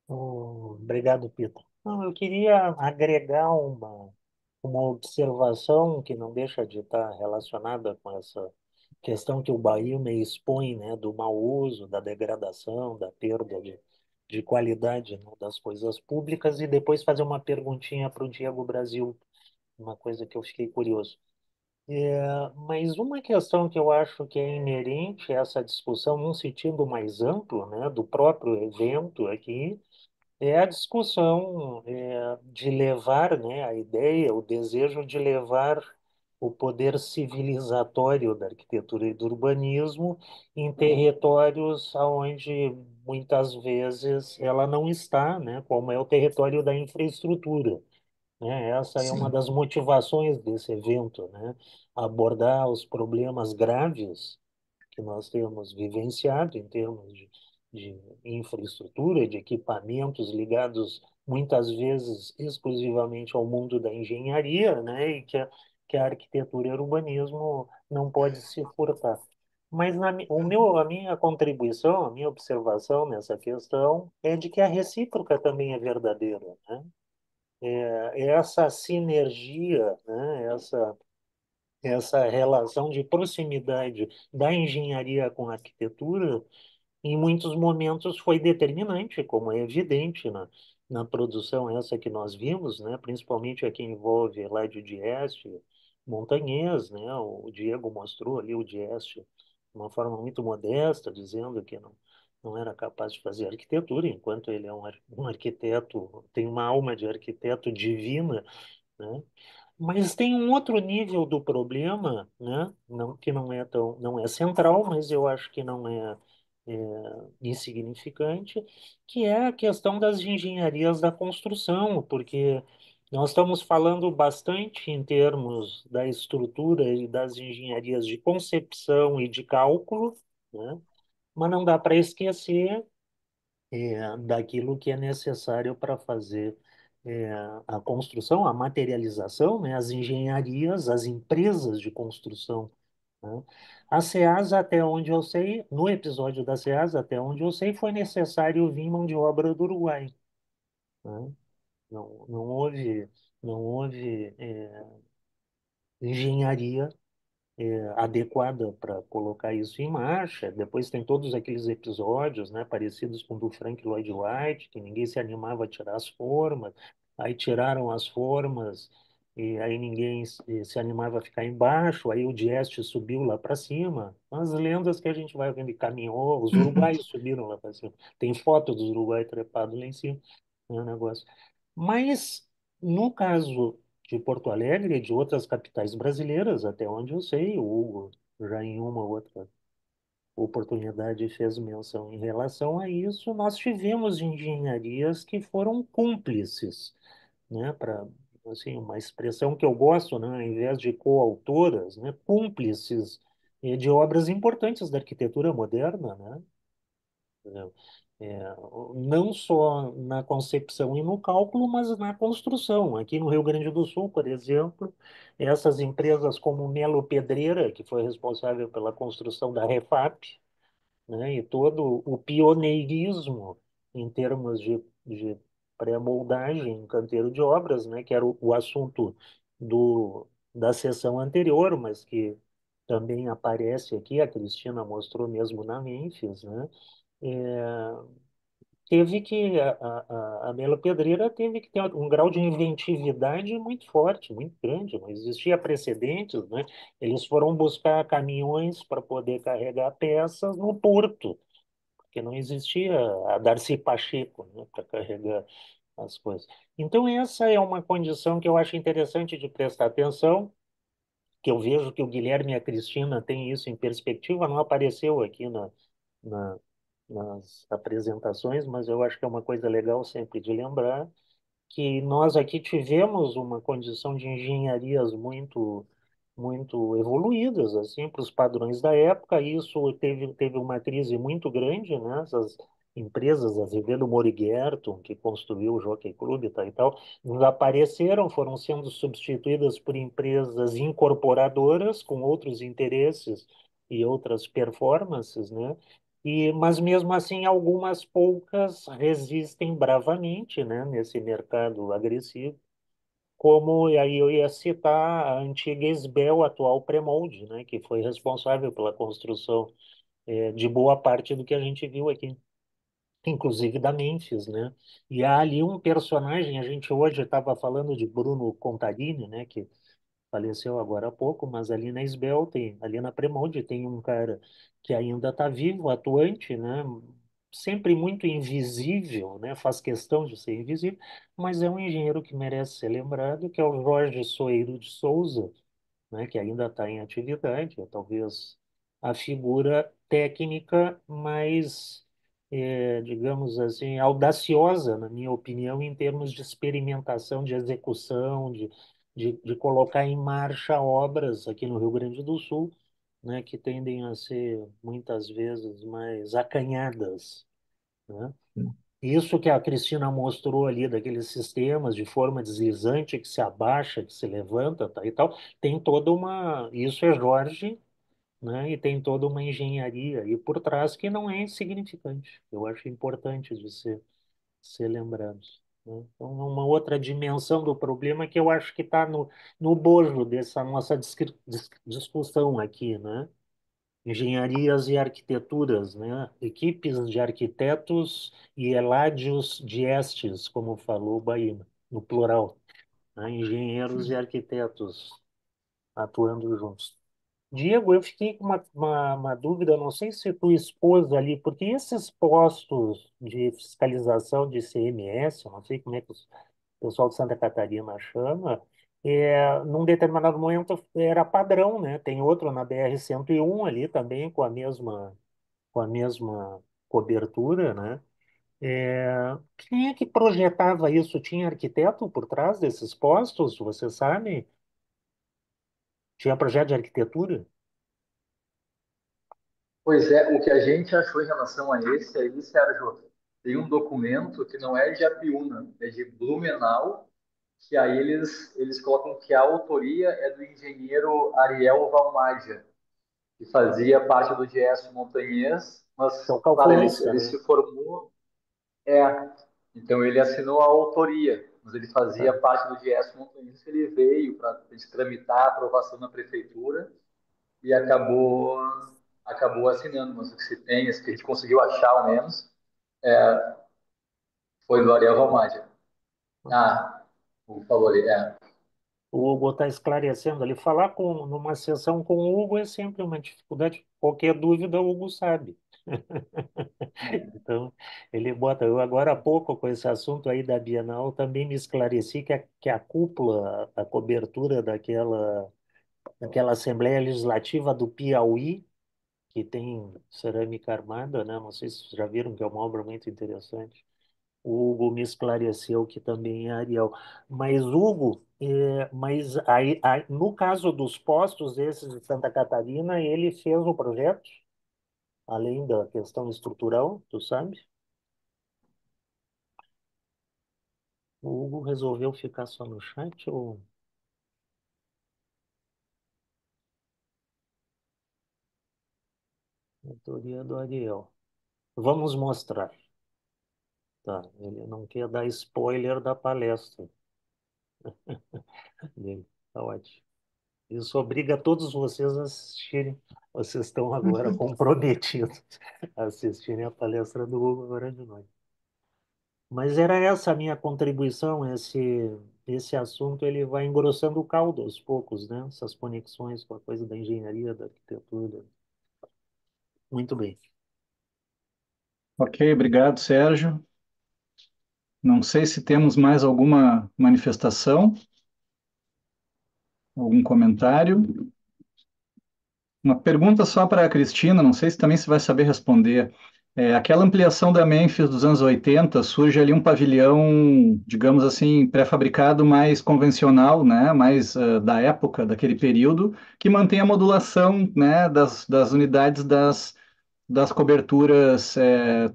Obrigado, Peter. Não, eu queria agregar uma observação que não deixa de estar relacionada com essa questão que o Bahia expõe, né, do mau uso, da degradação, da perda de qualidade, né, das coisas públicas, e depois fazer uma perguntinha para o Diego Brasil, uma coisa que eu fiquei curioso. Mas uma questão que eu acho que é inerente a essa discussão, num sentido mais amplo, né, do próprio evento aqui, é a discussão de levar, né, a ideia, o desejo de levar o poder civilizatório da arquitetura e do urbanismo em territórios onde muitas vezes ela não está, né, como é o território da infraestrutura, né? Essa é uma Sim. das motivações desse evento, né? Abordar os problemas graves que nós temos vivenciado em termos de infraestrutura, de equipamentos ligados muitas vezes exclusivamente ao mundo da engenharia, né? E que que a arquitetura e o urbanismo não pode se furtar. Mas a minha contribuição, a minha observação nessa questão é de que a recíproca também é verdadeira, né? Essa sinergia, né? Essa relação de proximidade da engenharia com a arquitetura em muitos momentos foi determinante, como é evidente na produção essa que nós vimos, né? Principalmente a que envolve Ládio Dieste, Montanhês, né? O Diego mostrou ali o Dieste de uma forma muito modesta, dizendo que não era capaz de fazer arquitetura, enquanto ele é um arquiteto, tem uma alma de arquiteto divina, né? Mas tem um outro nível do problema, né? Que não é central, mas eu acho que não insignificante, que é a questão das engenharias da construção, porque nós estamos falando bastante em termos da estrutura e das engenharias de concepção e de cálculo, né? Mas não dá para esquecer daquilo que é necessário para fazer é, a construção, a materialização, né, as engenharias, as empresas de construção, né? A SEASA, até onde eu sei, no episódio da SEASA, até onde eu sei, foi necessário vir mão de obra do Uruguai, né? Não houve engenharia adequada para colocar isso em marcha. Depois tem todos aqueles episódios, né, parecidos com o do Frank Lloyd Wright, que ninguém se animava a tirar as formas, aí tiraram as formas e aí ninguém se animava a ficar embaixo, aí o Dieste subiu lá para cima. As lendas que a gente vai vendo, caminhou, os uruguaios subiram lá para cima. Tem foto dos uruguaios trepados lá em cima, né, o negócio. Mas no caso de Porto Alegre e de outras capitais brasileiras, até onde eu sei, o Hugo já em uma ou outra oportunidade fez menção em relação a isso, nós tivemos engenharias que foram cúmplices, né, para assim, uma expressão que eu gosto, né, ao invés de coautoras, né, cúmplices de obras importantes da arquitetura moderna, né? É, não só na concepção e no cálculo, mas na construção. Aqui no Rio Grande do Sul, por exemplo, essas empresas como Melo Pedreira, que foi responsável pela construção da Refap, né, e todo o pioneirismo em termos de pré-moldagem em canteiro de obras, né, que era o assunto da sessão anterior, mas que também aparece aqui, a Cristina mostrou mesmo na Memphis, né? É, teve que a Melo Pedreira teve que ter um grau de inventividade muito forte, muito grande. Não existia precedentes, né? Eles foram buscar caminhões para poder carregar peças no porto, porque não existia a Darcy Pacheco, né, para carregar as coisas. Então essa é uma condição que eu acho interessante de prestar atenção, que eu vejo que o Guilherme e a Cristina têm isso em perspectiva, não apareceu aqui na, nas apresentações, mas eu acho que é uma coisa legal sempre de lembrar que nós aqui tivemos uma condição de engenharias muito evoluídas assim para os padrões da época. Isso teve uma crise muito grande, né? Essas empresas, Azevedo Moriguerto, que construiu o Jockey Club e tal, desapareceram, foram sendo substituídas por empresas incorporadoras com outros interesses e outras performances, né? Mas mesmo assim, algumas poucas resistem bravamente, né, nesse mercado agressivo, como e aí eu ia citar a antiga Esbel, atual Premolde, né, que foi responsável pela construção de boa parte do que a gente viu aqui, inclusive da Memphis, né? E há ali um personagem, a gente hoje estava falando de Bruno Contarini, né, que faleceu agora há pouco, mas ali na Isbel tem, ali na Premonde tem um cara que ainda está vivo, atuante, né? Sempre muito invisível, né? Faz questão de ser invisível, mas é um engenheiro que merece ser lembrado, que é o Jorge Soeiro de Souza, né, que ainda está em atividade, é talvez a figura técnica mais, digamos assim, audaciosa, na minha opinião, em termos de experimentação, de execução, de colocar em marcha obras aqui no Rio Grande do Sul, né, que tendem a ser muitas vezes mais acanhadas, né? Isso que a Cristina mostrou ali, daqueles sistemas de forma deslizante, que se abaixa, que se levanta, tá, e tal, tem toda uma. Isso é Jorge, né? E tem toda uma engenharia aí por trás que não é insignificante. Eu acho importante de ser lembrado. Né? Então, uma outra dimensão do problema que eu acho que está no bojo dessa nossa discussão aqui, né? Engenharias e arquiteturas, né? Equipes de arquitetos e eládios de estes, como falou o Baína, no plural, né? Engenheiros e arquitetos atuando juntos. Diego, eu fiquei com uma dúvida, não sei se tu expôs ali, porque esses postos de fiscalização de CMS, eu não sei como é que o pessoal de Santa Catarina chama, num determinado momento era padrão, né? Tem outro na BR-101 ali também com a mesma cobertura, né? Quem é que projetava isso? Tinha arquiteto por trás desses postos, você sabe? Tinha projeto de arquitetura? Pois é, o que a gente achou em relação a esse aí, Sérgio, tem um documento que não é de Apiúna, é de Blumenau, que aí eles colocam que a autoria é do engenheiro Ariel Valmadia, que fazia parte do Gies Montanhês, É o mas, claro, calculista, ele né? se formou, é, então ele assinou a autoria, mas ele fazia Tá. parte do Gies Montanhês, ele veio para tramitar a aprovação na prefeitura e acabou assinando, mas o que se tem, esse que a gente conseguiu achar ao menos, foi do Ariel Valmadia. Ah, o falou ali, O Hugo está esclarecendo ali. Falar numa sessão com o Hugo é sempre uma dificuldade. Qualquer dúvida, o Hugo sabe. Então, ele bota. Eu, agora há pouco, com esse assunto aí da Bienal, também me esclareci que a cúpula, a cobertura daquela Assembleia Legislativa do Piauí, que tem cerâmica armada, né? Não sei se vocês já viram, que é uma obra muito interessante. O Hugo me esclareceu que também é Ariel. Mas, Hugo, mas aí, no caso dos postos esses de Santa Catarina, ele fez o projeto, além da questão estrutural, tu sabe? O Hugo resolveu ficar só no chat ou autoria do Ariel? Vamos mostrar. Tá, ele não quer dar spoiler da palestra dele. Tá ótimo. Isso obriga todos vocês a assistirem. Vocês estão agora comprometidos a assistirem a palestra do Hugo agora de noite. Mas era essa a minha contribuição, esse assunto ele vai engrossando o caldo aos poucos, né? Essas conexões com a coisa da engenharia, da arquitetura. Muito bem. Ok, obrigado, Sérgio. Não sei se temos mais alguma manifestação, algum comentário. Uma pergunta só para a Cristina, não sei se também se vai saber responder. Aquela ampliação da Memphis dos anos 80, surge ali um pavilhão, digamos assim, pré-fabricado mais convencional, né, mais da época, daquele período, que mantém a modulação, né, das unidades das coberturas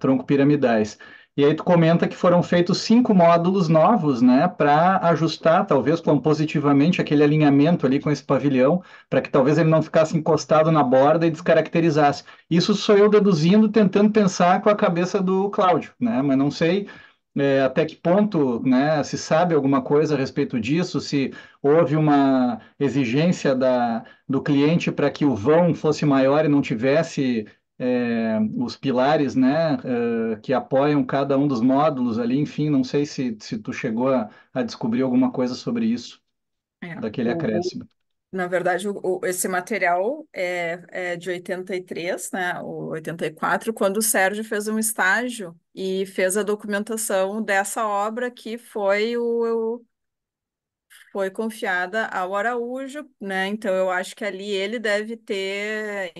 tronco-piramidais. E aí tu comenta que foram feitos 5 módulos novos, né, para ajustar, talvez compositivamente, aquele alinhamento ali com esse pavilhão, para que talvez ele não ficasse encostado na borda e descaracterizasse. Isso sou eu deduzindo, tentando pensar com a cabeça do Cláudio, né, mas não sei até que ponto, né, se sabe alguma coisa a respeito disso, se houve uma exigência do cliente para que o vão fosse maior e não tivesse os pilares, né, que apoiam cada um dos módulos ali, enfim, não sei se tu chegou a descobrir alguma coisa sobre isso, É, daquele acréscimo. na verdade, esse material é de 83, né, o 84, quando o Sérgio fez um estágio e fez a documentação dessa obra que foi confiada ao Araújo, né? Então eu acho que ali ele deve ter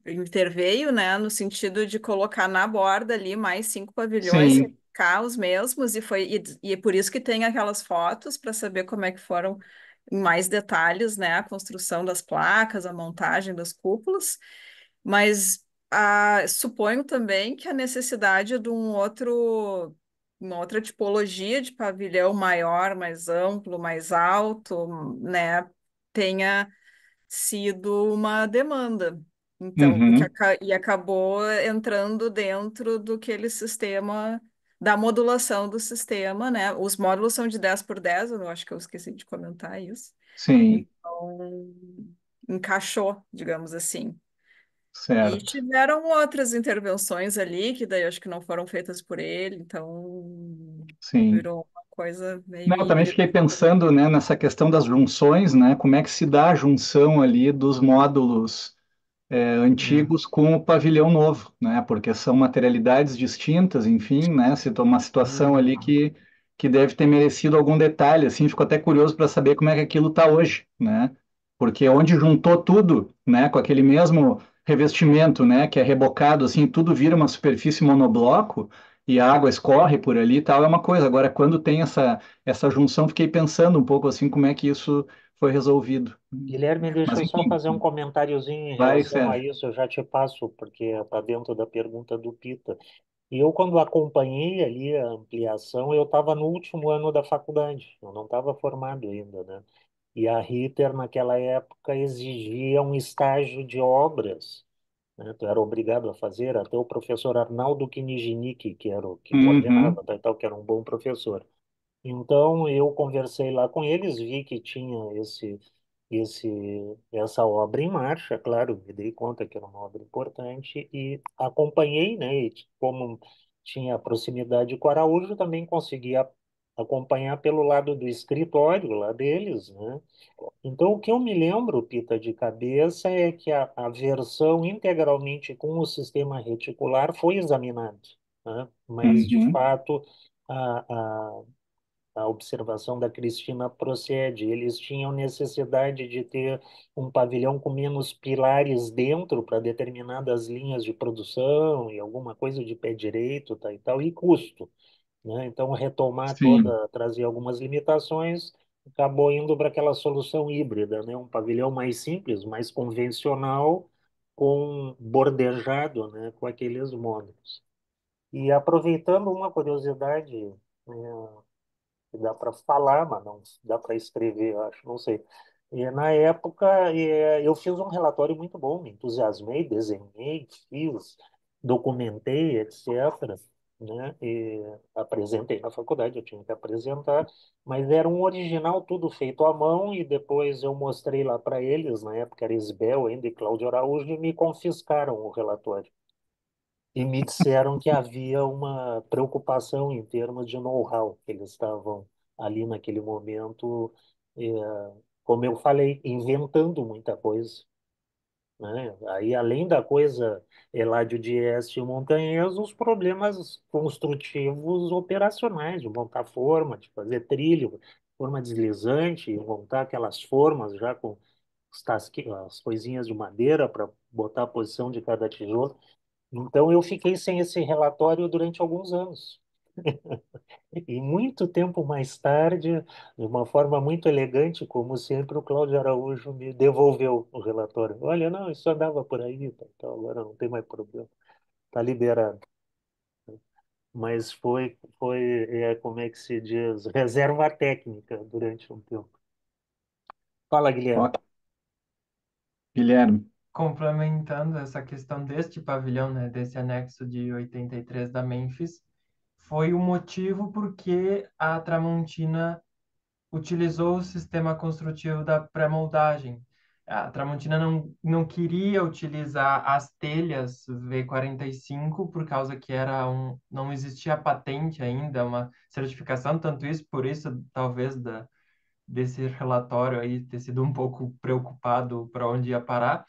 interveio, né? No sentido de colocar na borda ali mais 5 pavilhões, Sim, ficar os mesmos, e é por isso que tem aquelas fotos para saber como é que foram em mais detalhes, né? A construção das placas, a montagem das cúpulas. Mas Suponho também que a necessidade de uma outra tipologia de pavilhão maior, mais amplo, mais alto, né, tenha sido uma demanda. Então, Uhum. e acabou entrando dentro do aquele sistema da modulação do sistema, né? Os módulos são de 10 por 10. Eu acho que eu esqueci de comentar isso. Sim, Então, encaixou, digamos assim. E certo. tiveram outras intervenções ali, que daí eu acho que não foram feitas por ele, então Sim. virou uma coisa Não, meio eu também híbrida. fiquei pensando, né, nessa questão das junções, né, como é que se dá a junção ali dos módulos É. antigos com o pavilhão novo, né? Porque são materialidades distintas, enfim, né? Se uma situação ali Uhum. que deve ter merecido algum detalhe, assim, fico até curioso para saber como é que aquilo está hoje, né? Porque onde juntou tudo, né, com aquele mesmo revestimento, né, que é rebocado, assim, tudo vira uma superfície monobloco e a água escorre por ali e tal, é uma coisa. Agora, quando tem essa junção, fiquei pensando um pouco assim como é que isso foi resolvido. Guilherme, deixa Mas eu só enfim, fazer um comentáriozinho em vai, relação a Sérgio. isso, eu já te passo, porque está dentro da pergunta do Pita. E eu, quando acompanhei ali a ampliação, eu estava no último ano da faculdade, eu não estava formado ainda, né? E a Ritter, naquela época, exigia um estágio de obras, né? Tu era obrigado a fazer, até o professor Arnaldo Kiniginic, que era o que Uhum. coordenava, tá, e tal, que era um bom professor. Então, eu conversei lá com eles, vi que tinha essa obra em marcha, claro, me dei conta que era uma obra importante e acompanhei, né? E como tinha proximidade com Araújo, também conseguia acompanhar pelo lado do escritório lá deles, né? Então, o que eu me lembro, Pita, de cabeça, é que a versão integralmente com o sistema reticular foi examinada, né? Mas, de Uhum. fato, a, a observação da Cristina procede. Eles tinham necessidade de ter um pavilhão com menos pilares dentro para determinadas linhas de produção e alguma coisa de pé direito, tá, e tal, e custo, né? Então, retomar Sim, trazer algumas limitações, acabou indo para aquela solução híbrida, né? Um pavilhão mais simples, mais convencional, com bordejado, né? Com aqueles módulos. E aproveitando uma curiosidade, que dá para falar, mas não dá para escrever, eu acho, não sei. E na época eu fiz um relatório muito bom, me entusiasmei, desenhei, fiz, documentei, etc., né? E apresentei na faculdade, eu tinha que apresentar, mas era um original tudo feito à mão e depois eu mostrei lá para eles, na época era Isbel ainda e Cláudio Araújo, e me confiscaram o relatório. E me disseram que havia uma preocupação em termos de know-how, que eles estavam ali naquele momento, como eu falei, inventando muita coisa, né? Aí, além da coisa Eládio Dieste e Montanhês, os problemas construtivos operacionais, de montar forma, de fazer trilho, forma deslizante, montar aquelas formas já com as coisinhas de madeira para botar a posição de cada tijolo. Então, eu fiquei sem esse relatório durante alguns anos. E muito tempo mais tarde, de uma forma muito elegante, como sempre, o Cláudio Araújo me devolveu o relatório. Olha, não, isso andava por aí, tá, então agora não tem mais problema, está liberado. Mas como é que se diz, reserva técnica durante um tempo. Fala, Guilherme. ó, Guilherme. Complementando essa questão deste pavilhão, né, desse anexo de 83 da Memphis, foi o motivo porque a Tramontina utilizou o sistema construtivo da pré-moldagem. A Tramontina não queria utilizar as telhas V45 por causa que não existia patente ainda, uma certificação, tanto isso, por isso, talvez, desse relatório aí ter sido um pouco preocupado para onde ia parar,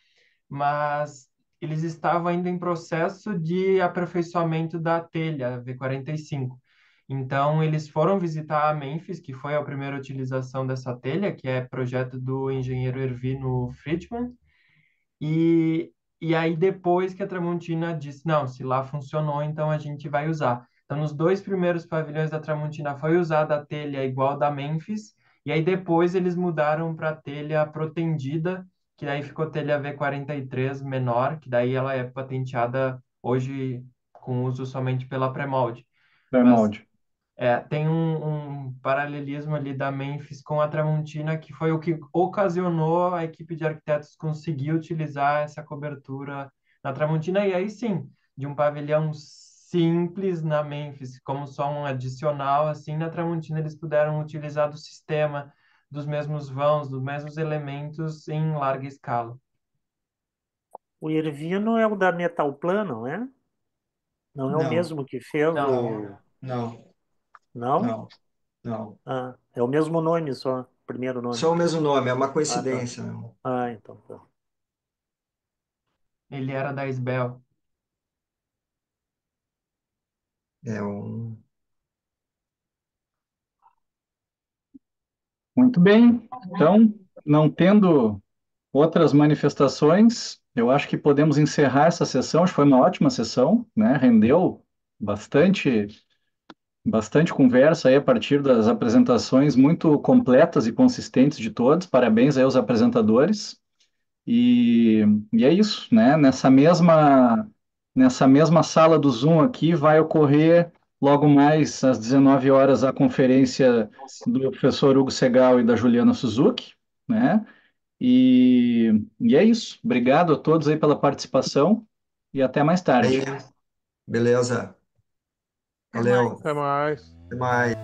mas eles estavam ainda em processo de aperfeiçoamento da telha V45. Então, eles foram visitar a Memphis, que foi a primeira utilização dessa telha, que é projeto do engenheiro Ervino Friedman, e, e aí depois que a Tramontina disse, não, se lá funcionou, então a gente vai usar. Então, nos dois primeiros pavilhões da Tramontina foi usada a telha igual da Memphis, e aí depois eles mudaram para a telha protendida, que daí ficou telha V43 menor, que daí ela é patenteada hoje com uso somente pela Premolde. Mas Pré-molde. tem um paralelismo ali da Memphis com a Tramontina, que foi o que ocasionou a equipe de arquitetos conseguir utilizar essa cobertura na Tramontina, e aí sim, de um pavilhão simples na Memphis, como só um adicional, assim, na Tramontina eles puderam utilizar do sistema, dos mesmos vãos, dos mesmos elementos em larga escala. O Irvino é o da Metalplan, não é? Não é o Não, mesmo que fez não, o... não, Não? não, não. Ah, é o mesmo nome só, primeiro nome. Só o mesmo nome, é uma Ah, tá. coincidência, não. Ah, então tá. Ele era da Isbel. É um. Muito bem. Então, não tendo outras manifestações, eu acho que podemos encerrar essa sessão. Acho que foi uma ótima sessão, né? Rendeu bastante, bastante conversa aí a partir das apresentações muito completas e consistentes de todos. Parabéns aí aos apresentadores. E, e é isso, né? Nessa mesma sala do Zoom aqui vai ocorrer logo mais às 19 horas a conferência do professor Hugo Segal e da Juliana Suzuki, né? E é isso. Obrigado a todos aí pela participação e até mais Aí, tarde. beleza. Até mais. Valeu. Até mais. Até mais.